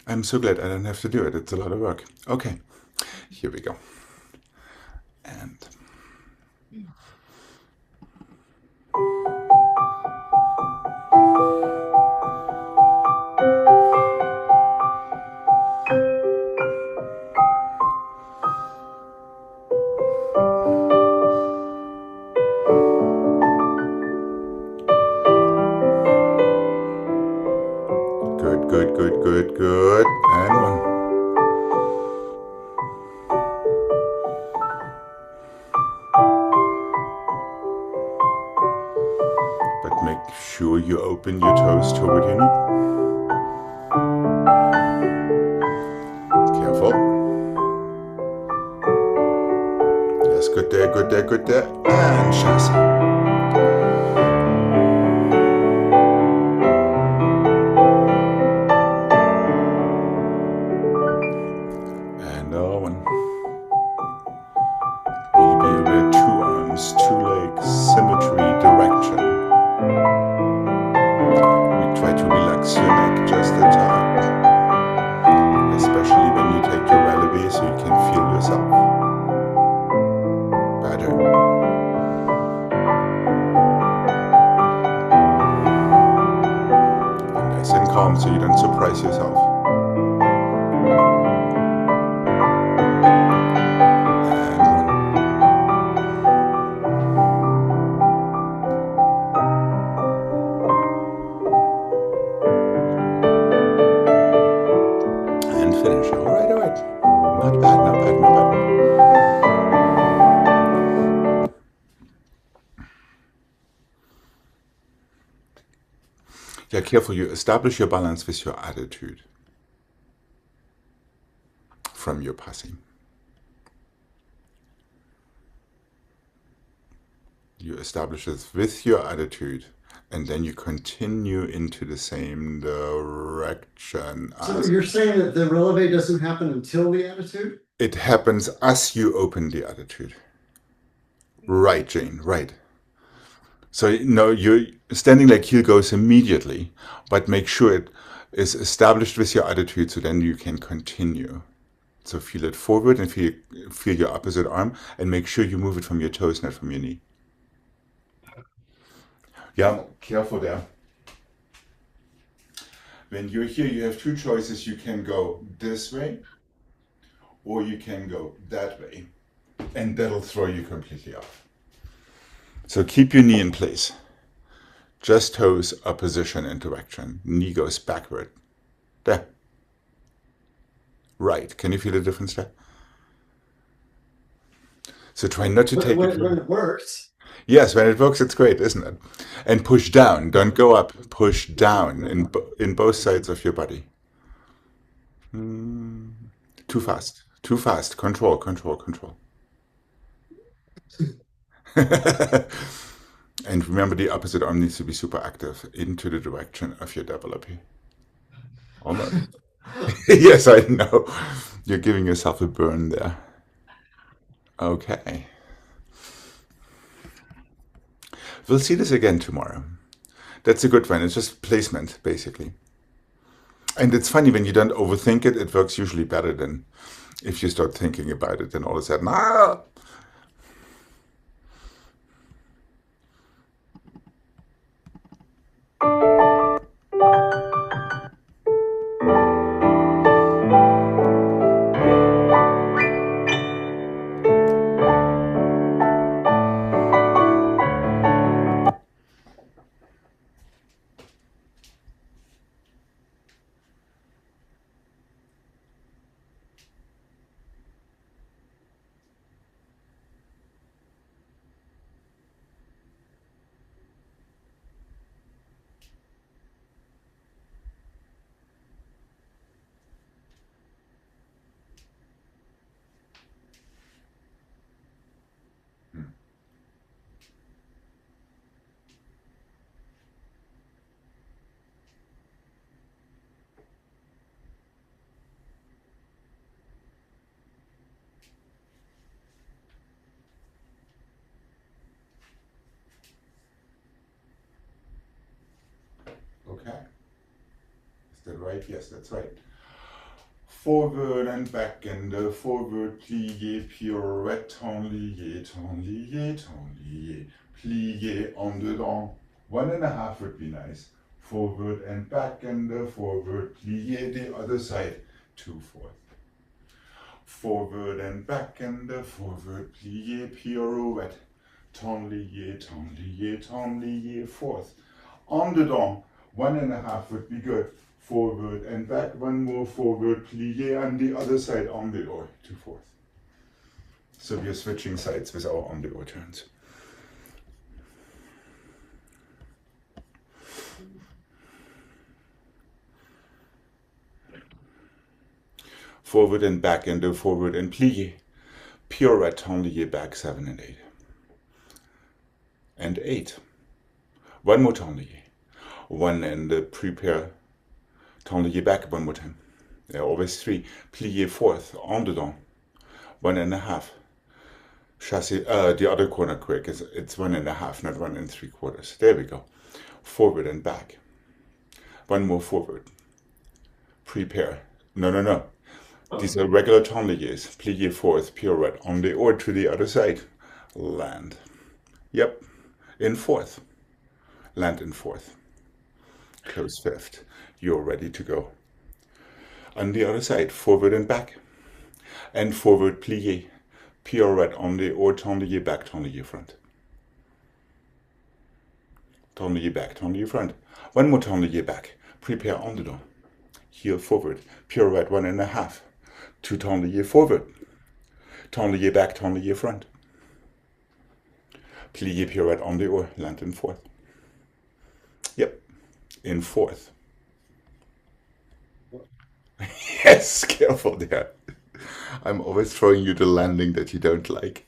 I'm so glad I don't have to do it. It's a lot of work. Okay, here we go. And good. And one. But make sure you open your toes toward your knee. Careful. Yes, good there. And chassé. So you don't surprise yourself. And finish. All right. Not bad. Yeah, careful, you establish your balance with your attitude from your passing. You establish this with your attitude, and then you continue into the same direction So as you're saying that the releve doesn't happen until the attitude? it happens as you open the attitude. Right, Jane, right. So, no, you're standing like heel goes immediately, but make sure it is established with your attitude so then you can continue. So feel it forward and feel your opposite arm and make sure you move it from your toes, not from your knee. Yeah, careful there. When you're here, you have two choices. You can go this way or you can go that way, and that'll throw you completely off. So keep your knee in place. Just toes are position and direction. Knee goes backward. There. Right. Can you feel the difference there? So try not to take it. When it works. Yes, when it works, it's great, isn't it? And push down. Don't go up. Push down in both sides of your body. Too fast. Too fast. Control, control, control. And remember, the opposite arm needs to be super active into the direction of your développé. Almost. Yes, I know. You're giving yourself a burn there. Okay. We'll see this again tomorrow. That's a good one. It's just placement, basically. And it's funny, when you don't overthink it, it works usually better than if you start thinking about it, then all of a sudden, ah! Okay. Is that right? Yes, that's right. Forward and back and forward, plié, pirouette, tenlié, tenlié, tenlié, plié en dedans. 1.5 would be nice. Forward and back and forward, plié the other side, 2/4. Forward and back and forward, plié, pirouette, tenlié, tenlié, tenlié, fourth. En dedans, 1.5 would be good. Forward and back, one more forward, plié on the other side, en dehors, 2/4. So we are switching sides with our en dehors turns. Forward and back and do forward and plié. Pirouette, tenlié, back 7 and 8. And 8. One more tenlié. 1 and prepare. Tenlié back one more time. There are always 3. Plié fourth, en dedans. 1.5. Chassé, the other corner quick, it's 1.5, not 1 3/4. There we go. Forward and back. One more forward. Prepare. No, no, no. These are regular tenliés. Plié fourth, pirouette, en dehors to the other side. Land. Yep. In fourth. Land in fourth. Close fifth. You're ready to go. On the other side, forward and back. And forward plié. Pirouette en dehors, tenlié back, tenlié front. Tenlié back, tenlié front. One more tenlié back. Prepare en dedans. Heel forward. Pirouette 1.5. 2 tenlié forward. Tenlié back, tenlié front. Plié pirouette en dehors, land in fourth. Yep, in fourth. Yes, careful there. I'm always throwing you the landing that you don't like.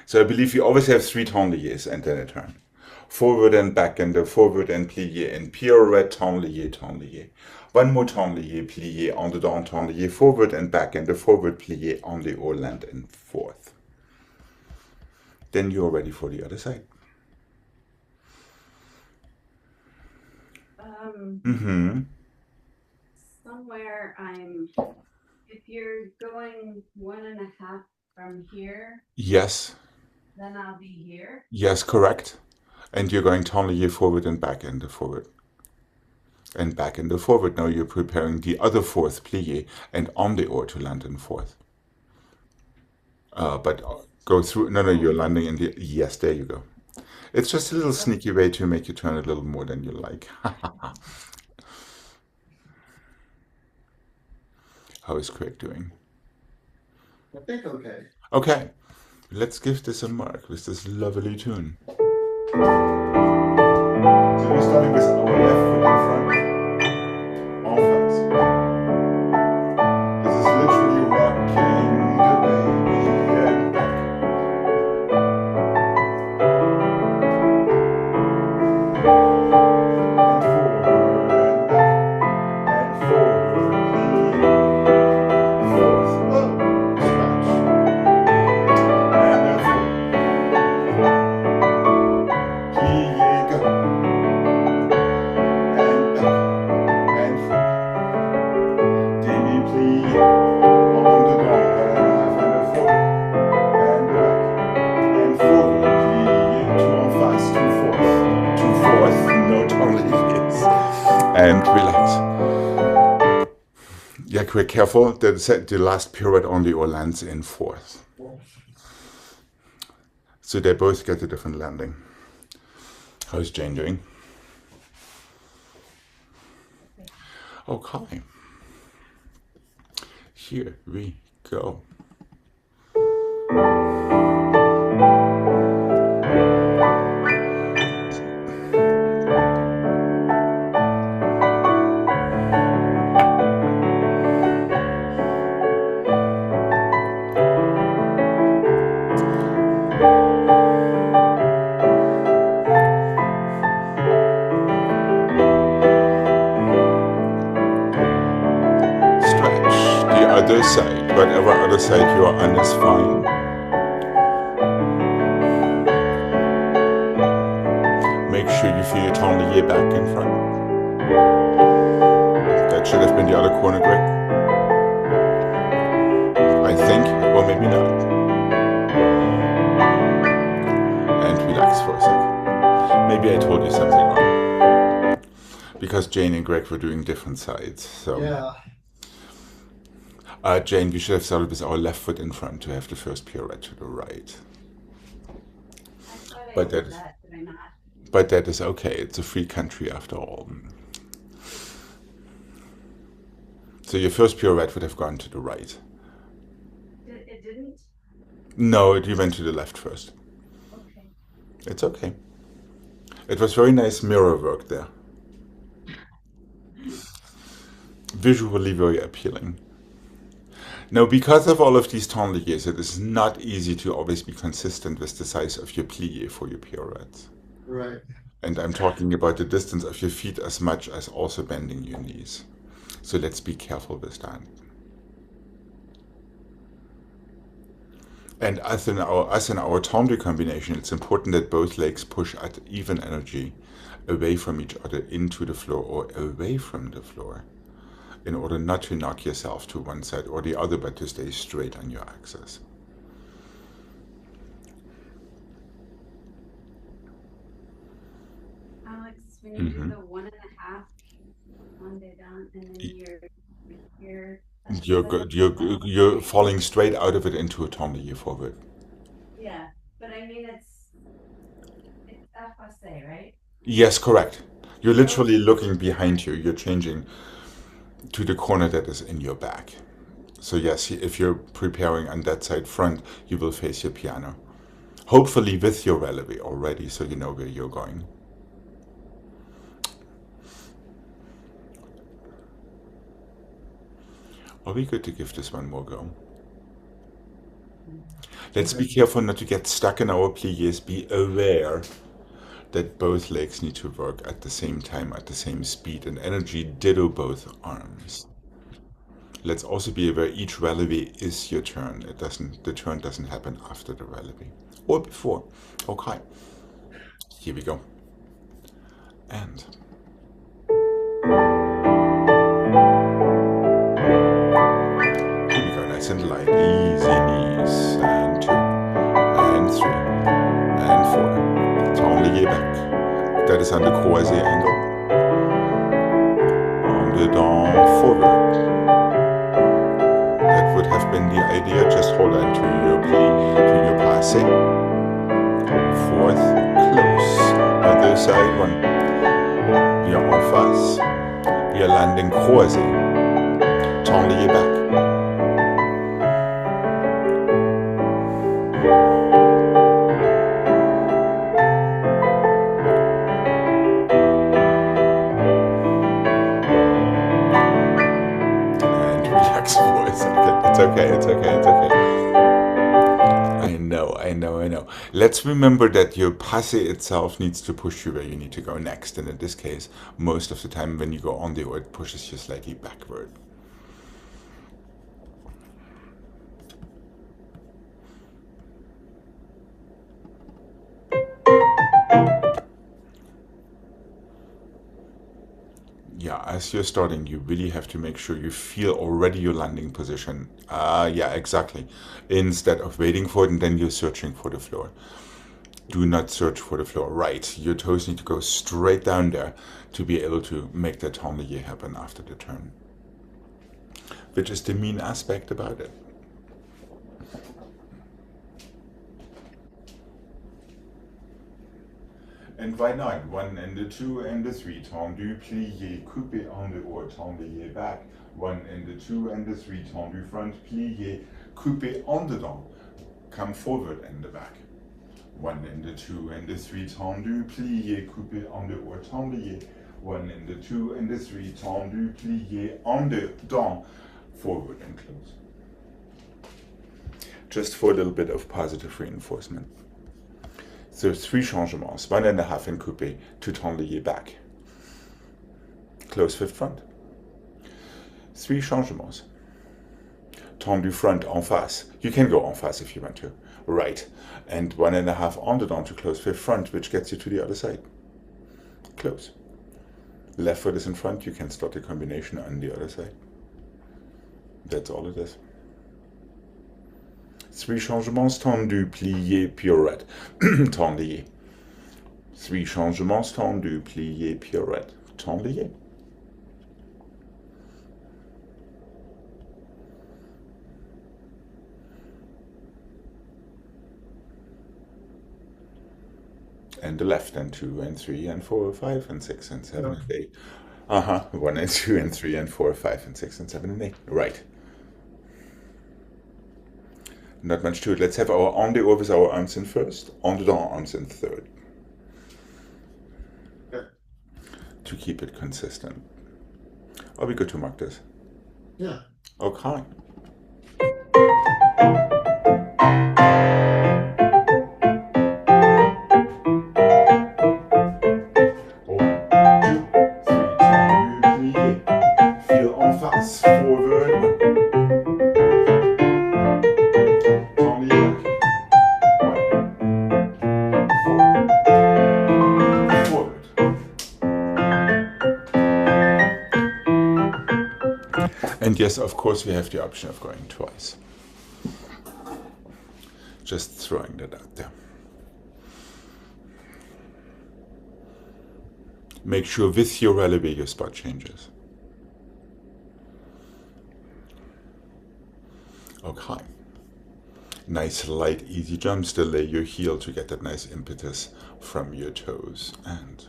So I believe you always have 3 tenliers and then a turn. Forward and back and the forward and plié and pirouette, tenlier, tenlier. One more tenlier, plié, en dedans, tenlier, forward and back and the forward plié, en dehors, land and forth. Then you're ready for the other side. Somewhere if you're going 1.5 from here, Yes. then I'll be here. Yes, correct. And you're going tenlier forward and back and the forward. And back and the forward. Now you're preparing the other fourth plié and en dehors to land in fourth. But go through. No, you're landing in the. Yes, there you go. It's just a little sneaky way to make you turn a little more than you like. How is Craig doing? I think okay. Okay, let's give this a mark with this lovely tune. So we're starting with our left foot in front. En face. This is literally rocking the baby and back. And relax. Yeah, quick, careful. The last pirouette only or lands in fourth. So they both get a different landing. How's Jane doing? Okay. Here we go. Other side, whatever other side you are on is fine. Make sure you feel your tenlier back in front. That should have been the other corner, Greg. I think, or maybe not. And relax for a second. Maybe I told you something wrong. Because Jane and Greg were doing different sides, so. Yeah. Jane, we should have started with our left foot in front to have the first pirouette to the right. But that is okay. It's a free country after all. So your first pirouette would have gone to the right. It didn't? No, you went to the left first. Okay. It's okay. It was very nice mirror work there. Visually very appealing. Now, because of all of these tenliers, it is not easy to always be consistent with the size of your plié for your pirouettes. Right. And I'm talking about the distance of your feet as much as also bending your knees. So let's be careful with that. And as in our tendu combination, it's important that both legs push at even energy away from each other into the floor or away from the floor, in order not to knock yourself to one side or the other, but to stay straight on your axis. Alex, when you do the 1.5 on the down, and then you're here. You're falling straight out of it into a tendu forward. Yeah, but I mean it's effacé, right? Yes, correct. You're literally looking behind you. You're changing to the corner that is in your back. So yes, if you're preparing on that side front, you will face your piano. Hopefully with your relevé already, so you know where you're going. Are we good to give this one more go? Let's be careful not to get stuck in our pliés. Be aware that both legs need to work at the same time, at the same speed and energy, ditto both arms. Let's also be aware each releve is your turn. The turn doesn't happen after the releve or before. Okay, here we go. And here we go, nice and light, easy knees, and 2, and 3, and 4. Tendez back. That is under croisé angle. En dedans, forward. That would have been the idea. Just hold on to your plie, to your passé. Fourth, close. Other side, 1. Bien en face. We are landing croisé. Tendez back. And relax for a second. It's okay, it's okay, it's okay. I know. Let's remember that your passé itself needs to push you where you need to go next. And in this case, most of the time when you go on the it pushes you slightly backward. Yeah, as you're starting, you really have to make sure you feel already your landing position. Yeah, exactly. Instead of waiting for it and then you're searching for the floor. Do not search for the floor. Right, your toes need to go straight down there to be able to make that tendez happen after the turn. Which is the mean aspect about it. And why not? 1 and the 2 and the 3, tendu, plié, coupé en dehors, tendez back. 1 and the 2 and the 3, tendu front, plié, coupé en dedans, come forward and the back. 1 and the 2 and the 3, tendu, plié, coupé en dehors, tendez. 1 and the 2 and the 3, tendu, plié, en dedans, forward and close. Just for a little bit of positive reinforcement. So 3 changements, 1.5 in coupé, 2 tendez back. Close fifth front. 3 changements. Tendu front en face. You can go en face if you want to. Right. And 1.5 en dedans to close fifth front, which gets you to the other side. Close. Left foot is in front, you can start the combination on the other side. That's all it is. 3 changements, tendu, plié, pirouette, tendez. 3 changements, tendu, plié, pirouette, tendez. And the left, and 2 and 3 and 4, 5 and 6 and 7 and 8. 1 and 2 and 3 and 4, 5 and 6 and 7 and 8. Right. Not much to it. Let's have our en dehors with our arms in first, en dedans arms in third. Yeah. To keep it consistent. Are we good to mark this? Yeah. Okay. Feel en face, forward. And yes, of course, we have the option of going twice. Just throwing that out there. Make sure with your releve your spot changes. Okay. Nice, light, easy jumps. Delay your heel to get that nice impetus from your toes. And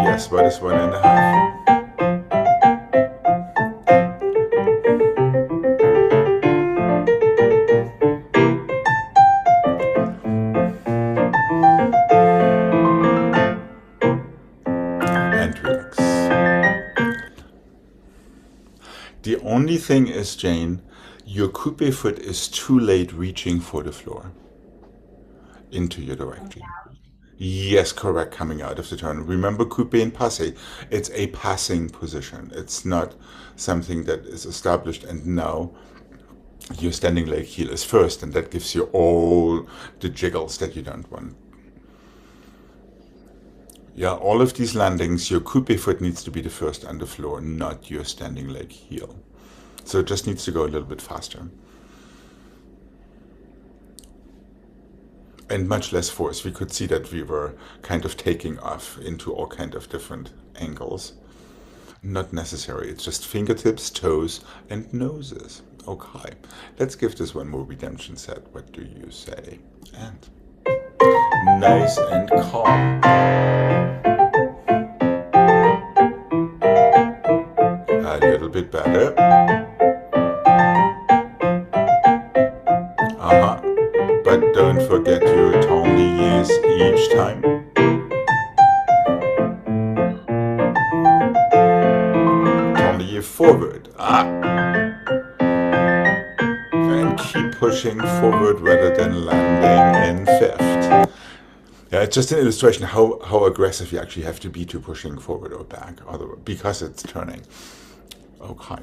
yes, what is 1.5? only thing is, Jane, your coupe foot is too late reaching for the floor into your direction. Yes, correct, coming out of the turn. Remember coupe and passe. It's a passing position. It's not something that is established and now your standing leg heel is first, and that gives you all the jiggles that you don't want. Yeah, all of these landings, your coupe foot needs to be the first on the floor, not your standing leg heel. So it just needs to go a little bit faster. And much less force. We could see that we were kind of taking off into all kind of different angles. Not necessary. It's just fingertips, toes, and noses. Okay, let's give this one more redemption set. What do you say? And nice and calm. A little bit better. But don't forget your tabliers each time. Tablier forward. And keep pushing forward rather than landing in fifth. Yeah, it's just an illustration how aggressive you actually have to be to pushing forward or back, because it's turning. Okay.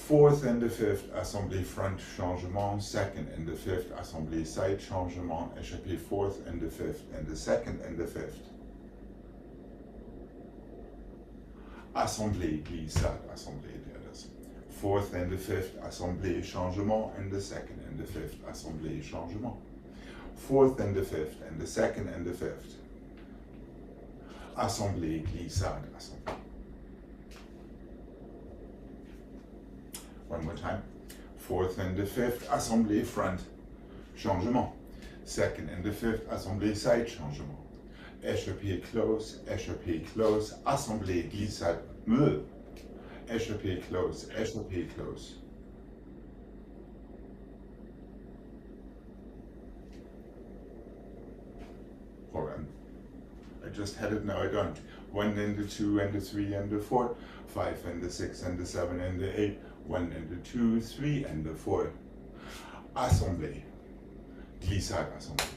Fourth and the fifth, assemblée front changement. Second and the fifth, assemblée side changement. Échappé fourth and the fifth, and the second and the fifth. Assemblée, glissade, assemblée, there it is. Fourth and the fifth, assemblée changement, and the second and the fifth, assemblée changement. Fourth and the fifth, and the second and the fifth. Assemblée, glissade, assemblée. One more time. Fourth and the fifth, assemblée front, changement. Second and the fifth, assemblée side, changement. Échappé close, assemblée glissade, échappé close, échappé close. Hold on. I just had it, now I don't. 1 and the 2 and the 3 and the 4, 5 and the 6 and the 7 and the 8, 1 and the 2, 3 and the 4. Assemblée. Glissade, assemblée.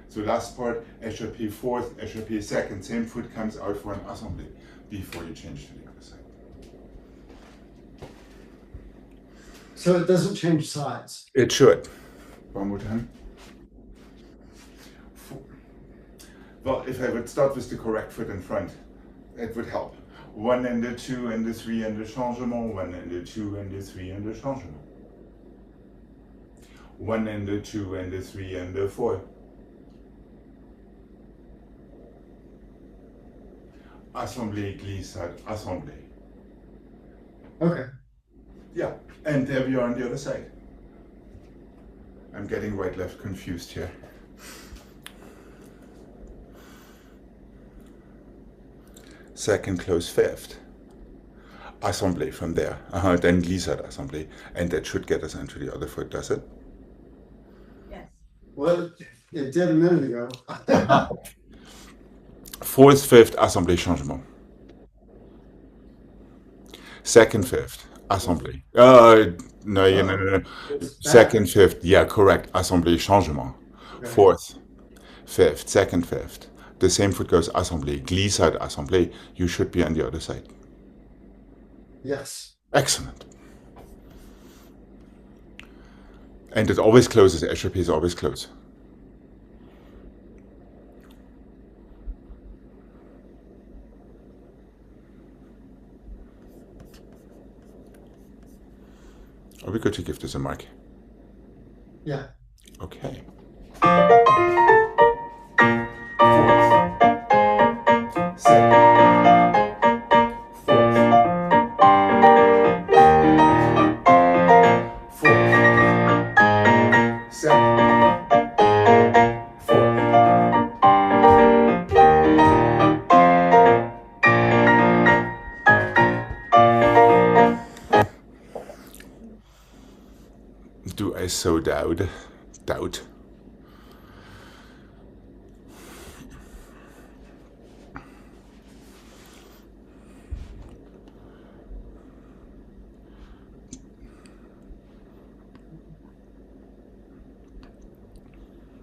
So last part, échappé fourth, échappé second, same foot comes out for an assemblée before you change to the other side. So it doesn't change sides. It should. One more time. Well, if I would start with the correct foot in front, it would help. 1 and the 2 and the 3 and the changement, 1 and the 2 and the 3 and the changement. 1 and the 2 and the 3 and the 4. Assemblée, glissade, assemblée. Okay. Yeah, and there we are on the other side. I'm getting right left confused here. Second close fifth. Assemblée from there. Then glissade assemblée. And that should get us into the other foot, does it? Yes. Well, it did a minute ago. Fourth, fifth, assemblée, changement. Second, fifth, assemblée. No. Second, fifth, yeah, correct. Assemblée, changement. Okay. Fourth, fifth, second, fifth. The same foot goes assemblée, glissade, assemblée. You should be on the other side. Yes. Excellent. And it always closes. Échappés always close. Are we going to give this a mark? Yeah. Okay. Do I so doubt?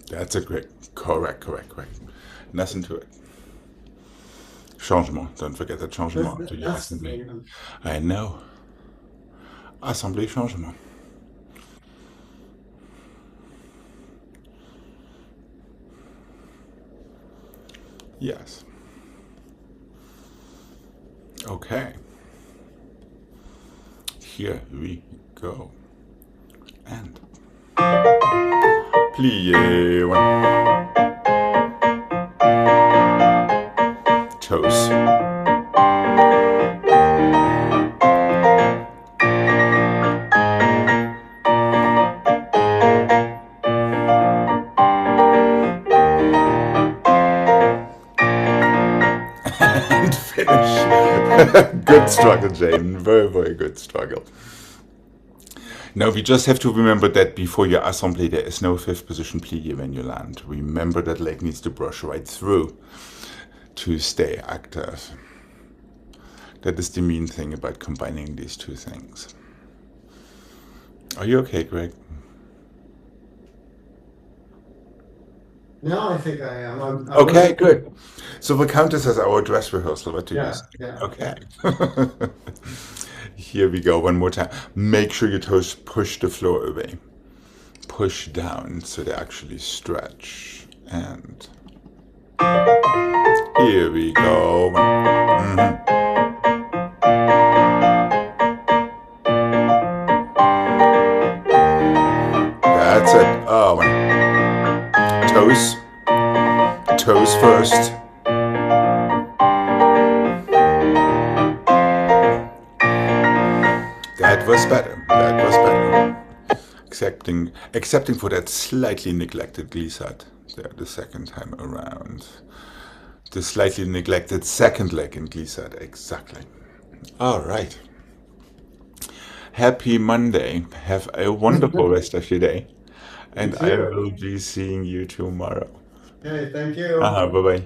That's a great, correct. Nothing to it. Changement. Don't forget the changement. To your That's the assembly. thing. I know. Assemblée changement. Yes. Okay. Here we go. And plie one. Toes. And finish. Good struggle, Jane. Very good struggle. Now we just have to remember that before your assembly there is no fifth position plie when you land. Remember that leg needs to brush right through to stay active. That is the mean thing about combining these two things. Are you okay, Greg? No, I think I am. I'm Okay, good. So we'll count this as our dress rehearsal. What do you Yeah, say? yeah. Okay. Here we go, one more time. Make sure your toes push the floor away. Push down so they actually stretch. And here we go. That's it. Oh, toes first. That was better. Excepting for that slightly neglected glissade there the second time around. The slightly neglected second leg in glissade, exactly. All right. Happy Monday. Have a wonderful rest of your day. And I will be seeing you tomorrow. Okay, thank you. Bye-bye.